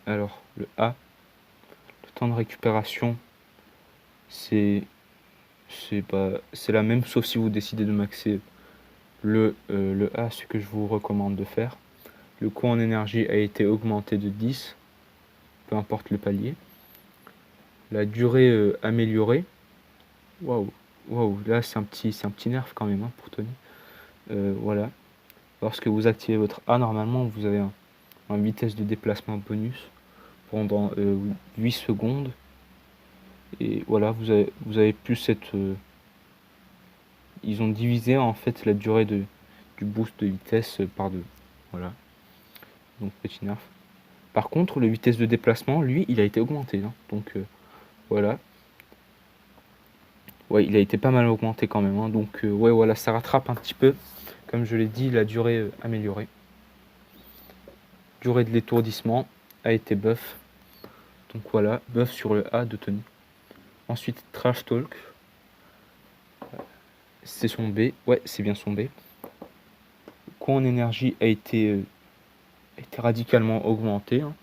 Alors, le A, le temps de récupération, c'est la même, sauf si vous décidez de maxer le A, ce que je vous recommande de faire. Le coût en énergie a été augmenté de 10, peu importe le palier. La durée améliorée. Waouh, là c'est un petit nerf quand même, hein, pour Tony. Voilà. Lorsque vous activez votre A, normalement vous avez un vitesse de déplacement bonus pendant 8 secondes. Et voilà, vous avez plus cette... ils ont divisé en fait la durée du boost de vitesse par 2. Voilà. Donc petit nerf. Par contre, le vitesse de déplacement, lui, il a été augmenté, hein. Donc voilà. Ouais, il a été pas mal augmenté quand même, hein. Donc ouais, voilà, ça rattrape un petit peu, comme je l'ai dit, la durée améliorée. Durée de l'étourdissement a été buff. Donc voilà, buff sur le A de Tony. Ensuite, Trash Talk. C'est son B. Ouais, c'est bien son B. Le coût en énergie a été radicalement augmenté, hein.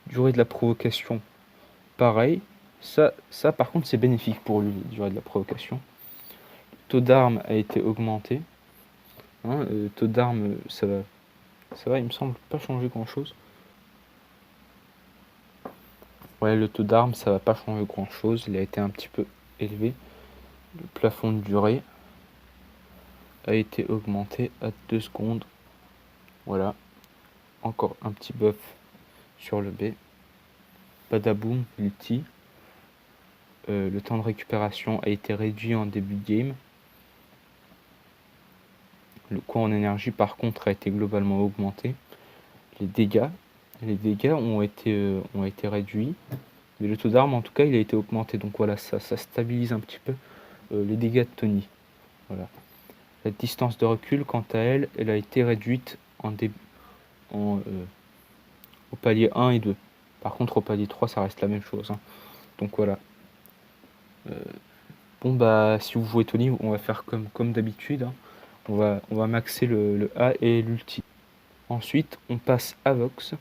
Durée de la provocation, pareil. Ça par contre, c'est bénéfique pour lui, la durée de la provocation. Le taux d'armes a été augmenté, hein. Taux d'armes, ça va, il me semble pas changer grand chose. Ouais, le taux d'armes, ça va pas changer grand chose. Il a été un petit peu élevé. Le plafond de durée a été augmenté à 2 secondes. Voilà. Encore un petit buff sur le B. Badaboom, ulti. Le temps de récupération a été réduit en début de game. Le coût en énergie, par contre, a été globalement augmenté. Les dégâts ont été réduits. Mais le taux d'armes, en tout cas, il a été augmenté. Donc voilà, ça stabilise un petit peu les dégâts de Tony. Voilà. La distance de recul, quant à elle, elle a été réduite au palier 1 et 2. Par contre, au palier 3, ça reste la même chose, hein. Donc voilà. Bon, bah, si vous jouez Tony, on va faire comme d'habitude, hein. On va maxer le A et l'ulti. Ensuite, on passe à Vox.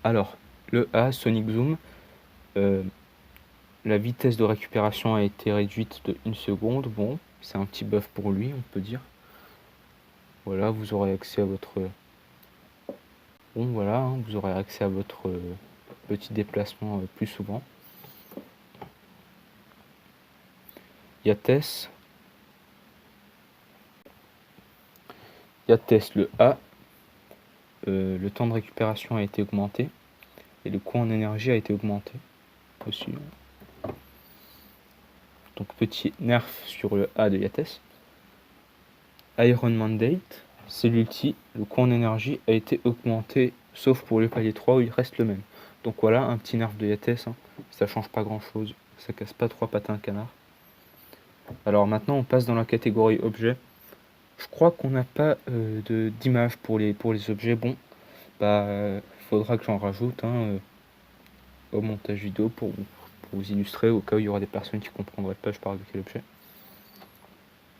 Alors, le A, Sonic Zoom. La vitesse de récupération a été réduite de 1 seconde. Bon, c'est un petit buff pour lui, on peut dire. Voilà, vous aurez accès à votre... Bon, voilà, hein, vous aurez accès à votre petit déplacement plus souvent. Yates, le A. Le temps de récupération a été augmenté. Et le coût en énergie a été augmenté aussi. Donc petit nerf sur le A de Yates. Iron Mandate, c'est l'ulti. Le coût en énergie a été augmenté, sauf pour le palier 3 où il reste le même. Donc voilà, un petit nerf de Yates, hein. Ça change pas grand chose. Ça casse pas 3 pattes à un canard. Alors maintenant, on passe dans la catégorie objet. Je crois qu'on n'a pas d'image pour les objets. Bon, bah, faudra que j'en rajoute au montage vidéo pour vous illustrer au cas où il y aura des personnes qui comprendraient pas je parle de quel objet.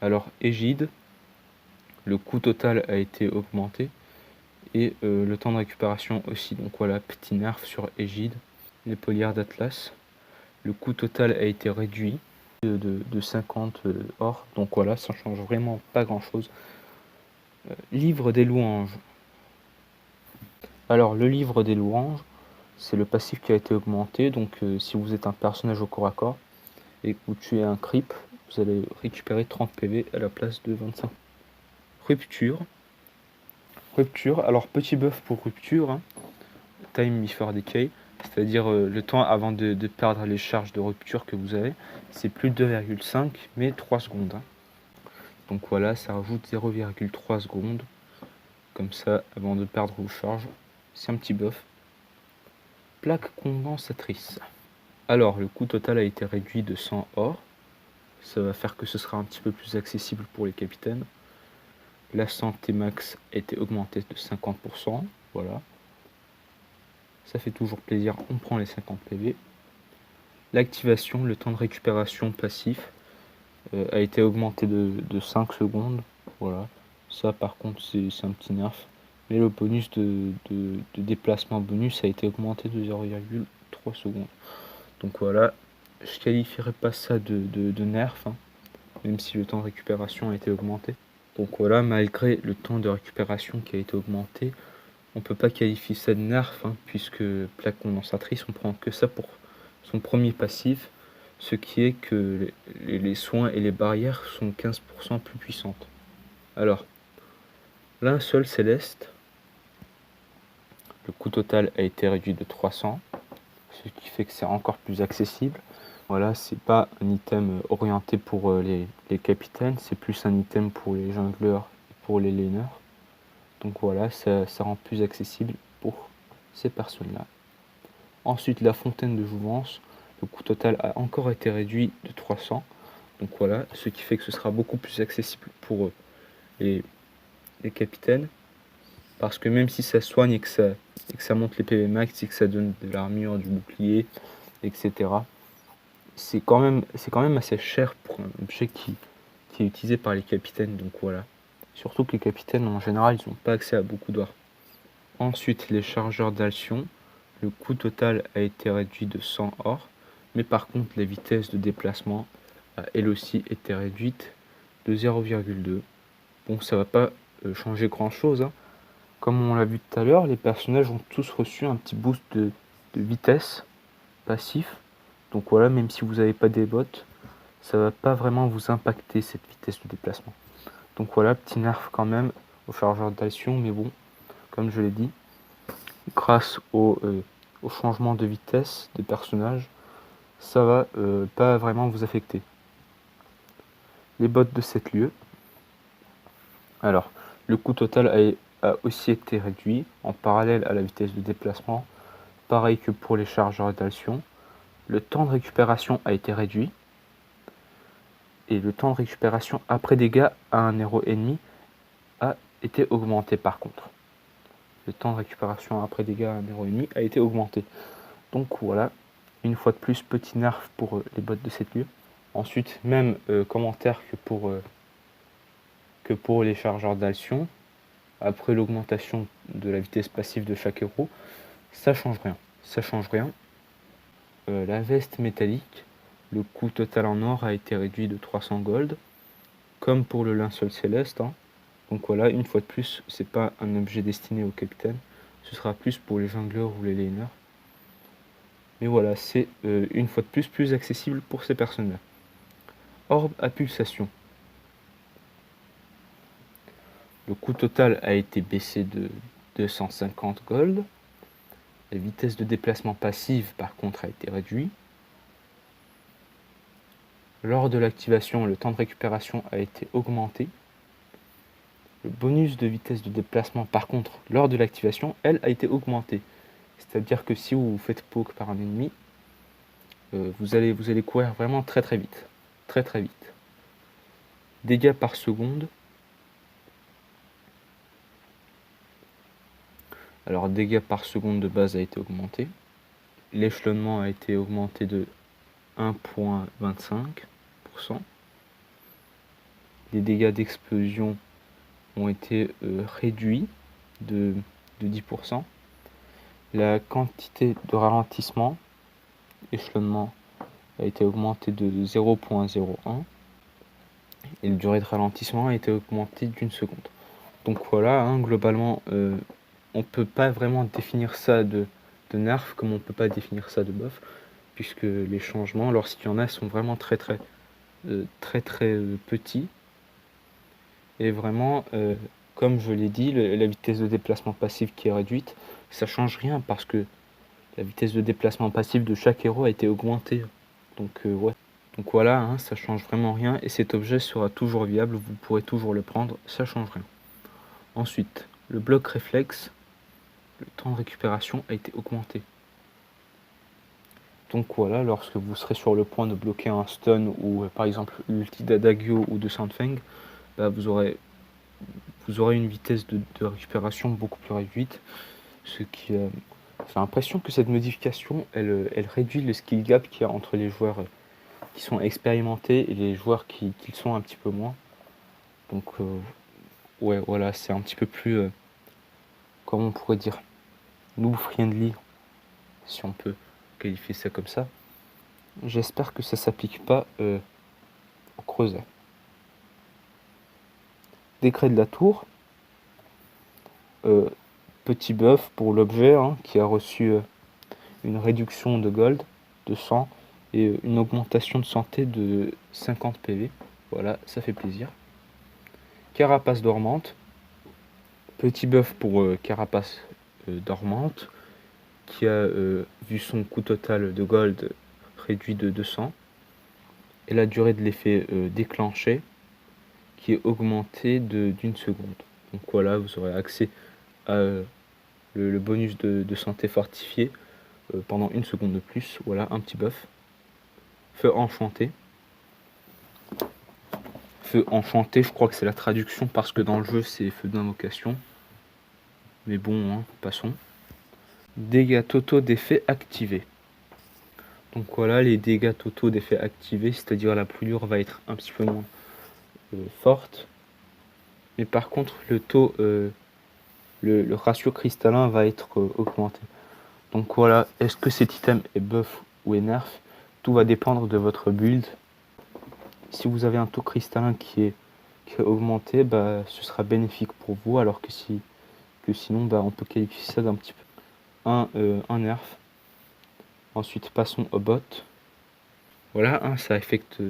Alors, égide, le coût total a été augmenté et le temps de récupération aussi. Donc voilà, petit nerf sur égide. Les polières d'Atlas, le coût total a été réduit de 50 or. Donc voilà, ça change vraiment pas grand chose. Livre des louanges. Alors le livre des louanges, c'est le passif qui a été augmenté. Donc si vous êtes un personnage au corps à corps et que vous tuez un creep, vous allez récupérer 30 PV à la place de 25. Rupture. Rupture, alors petit buff pour rupture, time before decay, c'est-à-dire le temps avant de perdre les charges de rupture que vous avez, c'est plus de 2,5 mais 3 secondes. Donc voilà, ça rajoute 0,3 secondes, comme ça, avant de perdre vos charges. C'est un petit buff. Plaque condensatrice. Alors, le coût total a été réduit de 100 or. Ça va faire que ce sera un petit peu plus accessible pour les capitaines. La santé max a été augmentée de 50%. Voilà. Ça fait toujours plaisir, on prend les 50 PV. L'activation, le temps de récupération passif a été augmenté de 5 secondes. Voilà. Ça par contre c'est un petit nerf. Mais le bonus de déplacement bonus a été augmenté de 0,3 secondes. Donc voilà, je qualifierais pas ça de nerf, même si le temps de récupération a été augmenté. Donc voilà, malgré le temps de récupération qui a été augmenté, on peut pas qualifier ça de nerf, puisque plaque condensatrice, on prend que ça pour son premier passif, ce qui est que les soins et les barrières sont 15% plus puissantes. Alors, linceul céleste, le coût total a été réduit de 300, ce qui fait que c'est encore plus accessible. Voilà, c'est pas un item orienté pour les capitaines, c'est plus un item pour les jungleurs et pour les laners. Donc voilà, ça rend plus accessible pour ces personnes-là. Ensuite, la fontaine de jouvence, le coût total a encore été réduit de 300. Donc voilà, ce qui fait que ce sera beaucoup plus accessible pour les capitaines. Parce que même si ça soigne et que ça monte les PV max et que ça donne de l'armure, du bouclier, etc., c'est quand même assez cher pour un objet qui est utilisé par les capitaines. Donc voilà. Surtout que les capitaines, en général, ils n'ont pas accès à beaucoup d'or. Ensuite, les chargeurs d'Alcyon. Le coût total a été réduit de 100 or, mais par contre la vitesse de déplacement a elle aussi été réduite de 0,2. Bon, ça va pas changer grand chose. Comme on l'a vu tout à l'heure, les personnages ont tous reçu un petit boost de vitesse passif. Donc voilà, même si vous n'avez pas des bots, ça va pas vraiment vous impacter cette vitesse de déplacement. Donc voilà, petit nerf quand même au chargeur d'Alcyon, mais bon, comme je l'ai dit, grâce au changement de vitesse des personnages, ça va pas vraiment vous affecter. Les bots de 7 lieux. Alors, le coût total a aussi été réduit en parallèle à la vitesse de déplacement, pareil que pour les chargeurs d'Alcyon. Le temps de récupération a été réduit, et le temps de récupération après dégâts à un héros ennemi a été augmenté par contre. Le temps de récupération après dégâts à un héros ennemi a été augmenté. Donc voilà, une fois de plus, petit nerf pour les bots de 7 lieux. Ensuite, même commentaire que pour les chargeurs d'Alcyon, après l'augmentation de la vitesse passive de chaque héros, ça change rien. Ça change rien. La veste métallique, le coût total en or a été réduit de 300 gold, comme pour le linceul céleste. Donc voilà, une fois de plus, c'est pas un objet destiné au capitaine, ce sera plus pour les jungleurs ou les laners. Mais voilà, c'est une fois de plus accessible pour ces personnes-là. Orbe à pulsation. Le coût total a été baissé de 250 gold. La vitesse de déplacement passive, par contre, a été réduite. Lors de l'activation, le temps de récupération a été augmenté. Le bonus de vitesse de déplacement, par contre, lors de l'activation, elle a été augmentée. C'est-à-dire que si vous vous faites poke par un ennemi, vous allez courir vraiment très vite. Très vite. Dégâts par seconde. Alors dégâts par seconde de base a été augmenté. L'échelonnement a été augmenté de 1,25%. Les dégâts d'explosion ont été réduits de 10%. La quantité de ralentissement, échelonnement, a été augmentée de 0,01 et la durée de ralentissement a été augmentée d'1 seconde. Donc voilà, hein, globalement, on peut pas vraiment définir ça de nerf comme on peut pas définir ça de buff, puisque les changements, lorsqu'il y en a, sont vraiment très petits. Et vraiment, comme je l'ai dit, la vitesse de déplacement passive qui est réduite, ça change rien parce que la vitesse de déplacement passive de chaque héros a été augmentée. Donc ouais. Donc voilà, hein, ça change vraiment rien et cet objet sera toujours viable, vous pourrez toujours le prendre, ça change rien. Ensuite, le bloc réflexe, le temps de récupération a été augmenté. Donc voilà, lorsque vous serez sur le point de bloquer un stun ou par exemple l'ulti d'Adagio ou de Sandfang, bah, vous aurez une vitesse de récupération beaucoup plus réduite, ce qui j'ai l'impression que cette modification elle réduit le skill gap qu'il y a entre les joueurs qui sont expérimentés et les joueurs qui sont un petit peu moins. Donc ouais, voilà, c'est un petit peu plus comment on pourrait dire, noob friendly, si on peut qualifier ça comme ça. J'espère que ça s'applique pas au creuset. Décret de la tour, petit buff pour l'objet, hein, qui a reçu une réduction de gold de 100 et une augmentation de santé de 50 PV. Voilà, ça fait plaisir. Carapace dormante, petit buff pour Carapace dormante, qui a vu son coût total de gold réduit de 200 et la durée de l'effet déclenché qui est augmentée d'une seconde. Donc voilà, vous aurez accès à le bonus de santé fortifié pendant 1 seconde de plus. Voilà, un petit buff. Feu enchanté. Feu enchanté, je crois que c'est la traduction parce que dans le jeu c'est feu d'invocation. Mais bon, hein, passons. Dégâts totaux d'effets activés. Donc voilà, les dégâts totaux d'effets activés, c'est-à-dire la brûlure va être un petit peu moins forte. Mais par contre, le taux, le ratio cristallin va être augmenté. Donc voilà, est-ce que cet item est buff ou est nerf? Tout va dépendre de votre build. Si vous avez un taux cristallin qui est augmenté, bah, ce sera bénéfique pour vous, alors que sinon bah, on peut qualifier ça d'un petit peu un nerf. Ensuite passons au bot. Voilà, hein, ça affecte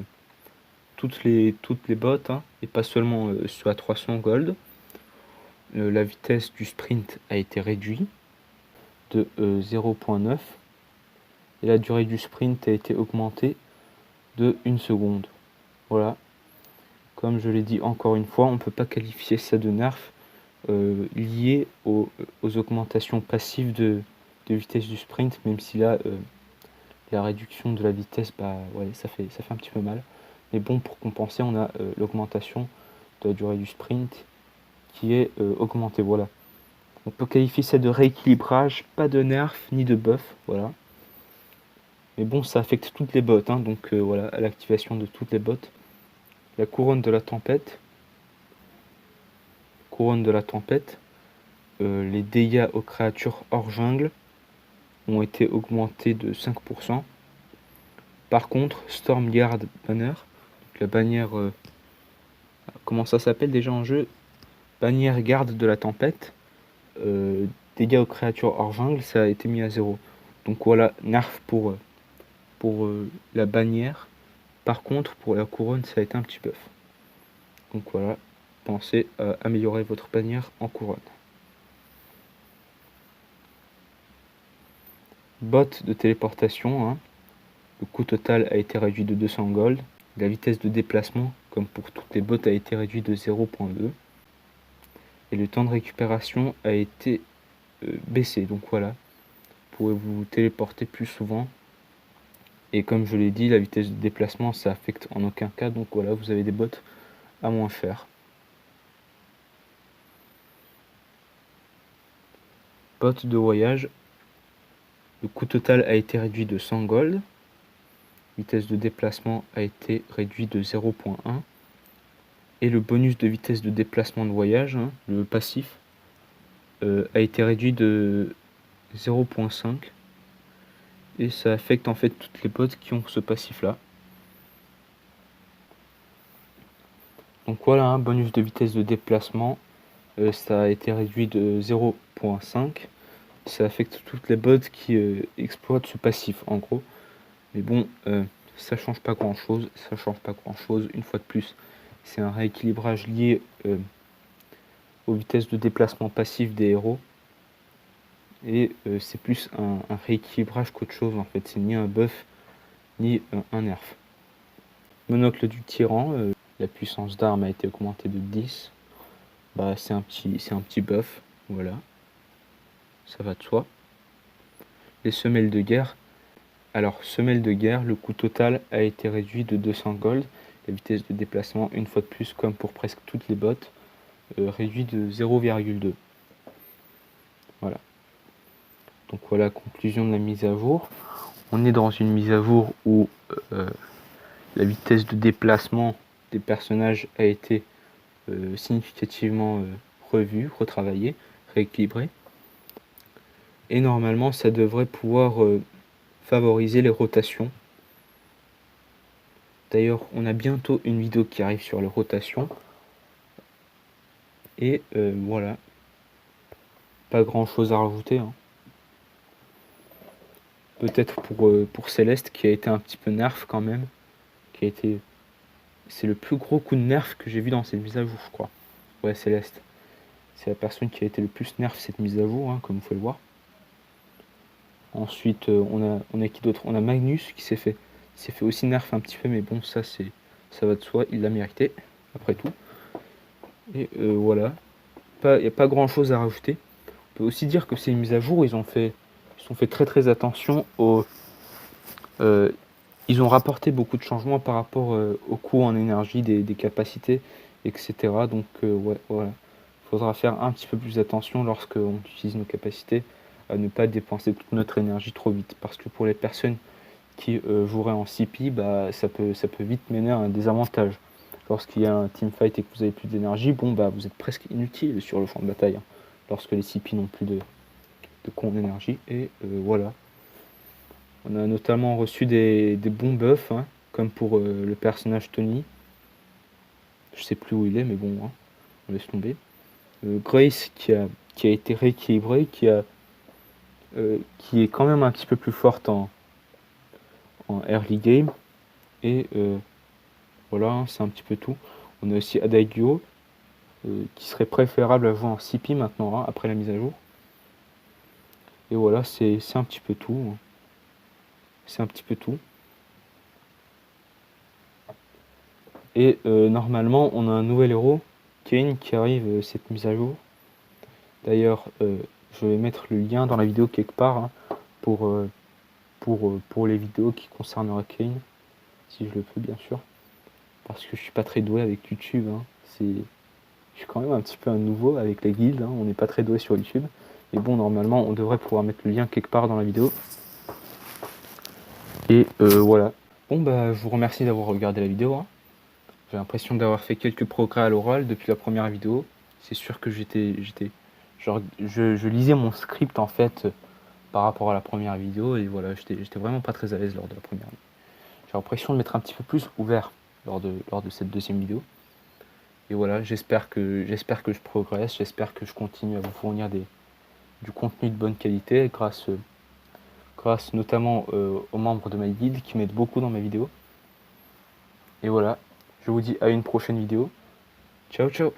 toutes les bots, hein, et pas seulement ceux à 300 gold. La vitesse du sprint a été réduite de 0,9 et la durée du sprint a été augmentée de 1 seconde. Voilà, comme je l'ai dit encore une fois, on ne peut pas qualifier ça de nerf lié aux augmentations passives de vitesse du sprint, même si là la réduction de la vitesse, bah ouais, ça fait un petit peu mal. Mais bon, pour compenser, on a l'augmentation de la durée du sprint qui est augmentée. Voilà. On peut qualifier ça de rééquilibrage, pas de nerf ni de buff. Voilà. Mais bon, ça affecte toutes les bots, hein, donc voilà, à l'activation de toutes les bots. La couronne de la tempête. Couronne de la tempête. Les dégâts aux créatures hors jungle ont été augmentés de 5%. Par contre, Stormguard Banner, la bannière, comment ça s'appelle déjà en jeu? Bannière garde de la tempête, dégâts aux créatures hors jungle, ça a été mis à 0. Donc voilà, nerf pour la bannière. Par contre, pour la couronne, ça a été un petit buff. Donc voilà, pensez à améliorer votre bannière en couronne. Bot de téléportation, hein. Le coût total a été réduit de 200 gold. La vitesse de déplacement, comme pour toutes les bots, a été réduit de 0,2. Et le temps de récupération a été baissé. Donc voilà, vous pourrez vous téléporter plus souvent. Et comme je l'ai dit, la vitesse de déplacement, ça affecte en aucun cas. Donc voilà, vous avez des bots à moins faire. bot de voyage. Le coût total a été réduit de 100 gold. Vitesse de déplacement a été réduit de 0.1. Et le bonus de vitesse de déplacement de voyage, hein, le passif, a été réduit de 0.5. Et ça affecte en fait toutes les bots qui ont ce passif là. Donc voilà, un bonus de vitesse de déplacement, ça a été réduit de 0.5. Ça affecte toutes les bots qui exploitent ce passif en gros. Mais bon, ça change pas grand chose, une fois de plus. C'est un rééquilibrage lié aux vitesses de déplacement passif des héros. Et c'est plus un rééquilibrage qu'autre chose en fait. C'est ni un buff ni un nerf. Monocle du tyran, la puissance d'arme a été augmentée de 10. Bah, c'est un petit buff, voilà. Ça va de soi. Les semelles de guerre. Alors, semelles de guerre, le coût total a été réduit de 200 gold. La vitesse de déplacement, une fois de plus, comme pour presque toutes les bots, réduit de 0,2. Voilà. Donc voilà, conclusion de la mise à jour. On est dans une mise à jour où la vitesse de déplacement des personnages a été significativement revue, retravaillée, rééquilibrée. Et normalement, ça devrait pouvoir favoriser les rotations. D'ailleurs, on a bientôt une vidéo qui arrive sur les rotations. Et voilà. Pas grand chose à rajouter, hein. Peut-être pour Céleste qui a été un petit peu nerf quand même. C'est le plus gros coup de nerf que j'ai vu dans cette mise à jour, je crois. Ouais, Céleste. C'est la personne qui a été le plus nerf cette mise à jour, hein, comme vous pouvez le voir. Ensuite, on a qui d'autre? On a Magnus qui s'est fait aussi nerf un petit peu, mais bon, ça va de soi, il l'a mérité, après tout. Et voilà. Il n'y a pas grand chose à rajouter. On peut aussi dire que ces mises à jour, ils ont fait très très attention aux... ils ont rapporté beaucoup de changements par rapport au coût en énergie des capacités, etc. Donc ouais, voilà. Il faudra faire un petit peu plus attention lorsqu'on utilise nos capacités à ne pas dépenser toute notre énergie trop vite. Parce que pour les personnes qui joueraient en CP, bah, ça peut vite mener à un désavantage. Lorsqu'il y a un teamfight et que vous avez plus d'énergie, bon bah vous êtes presque inutile sur le champ de bataille, hein, lorsque les CP n'ont plus de compte d'énergie. Et voilà. On a notamment reçu des bons buffs, hein, comme pour le personnage Tony. Je sais plus où il est, mais bon, hein, on laisse tomber. Grace qui a été rééquilibrée, qui est quand même un petit peu plus forte en early game. Et voilà, hein, c'est un petit peu tout. On a aussi Adagio, qui serait préférable à jouer en CP maintenant, hein, après la mise à jour. Et voilà, c'est un petit peu tout, hein. C'est un petit peu tout. Et normalement, on a un nouvel héros, Kane, qui arrive cette mise à jour. D'ailleurs, je vais mettre le lien dans la vidéo quelque part, hein, pour les vidéos qui concerneraient Kane, si je le peux bien sûr. Parce que je suis pas très doué avec YouTube, hein. Je suis quand même un petit peu un nouveau avec la guilde, hein. On n'est pas très doué sur YouTube. Mais bon, normalement, on devrait pouvoir mettre le lien quelque part dans la vidéo. Et voilà. Bon, bah, je vous remercie d'avoir regardé la vidéo, hein. J'ai l'impression d'avoir fait quelques progrès à l'oral depuis la première vidéo. C'est sûr que genre, je lisais mon script en fait par rapport à la première vidéo et voilà, j'étais vraiment pas très à l'aise lors de la première. J'ai l'impression de m'être un petit peu plus ouvert lors de cette deuxième vidéo. Et voilà, j'espère que je progresse, j'espère que je continue à vous fournir du contenu de bonne qualité grâce notamment aux membres de ma guilde qui m'aident beaucoup dans mes vidéos. Et voilà, je vous dis à une prochaine vidéo. Ciao ciao.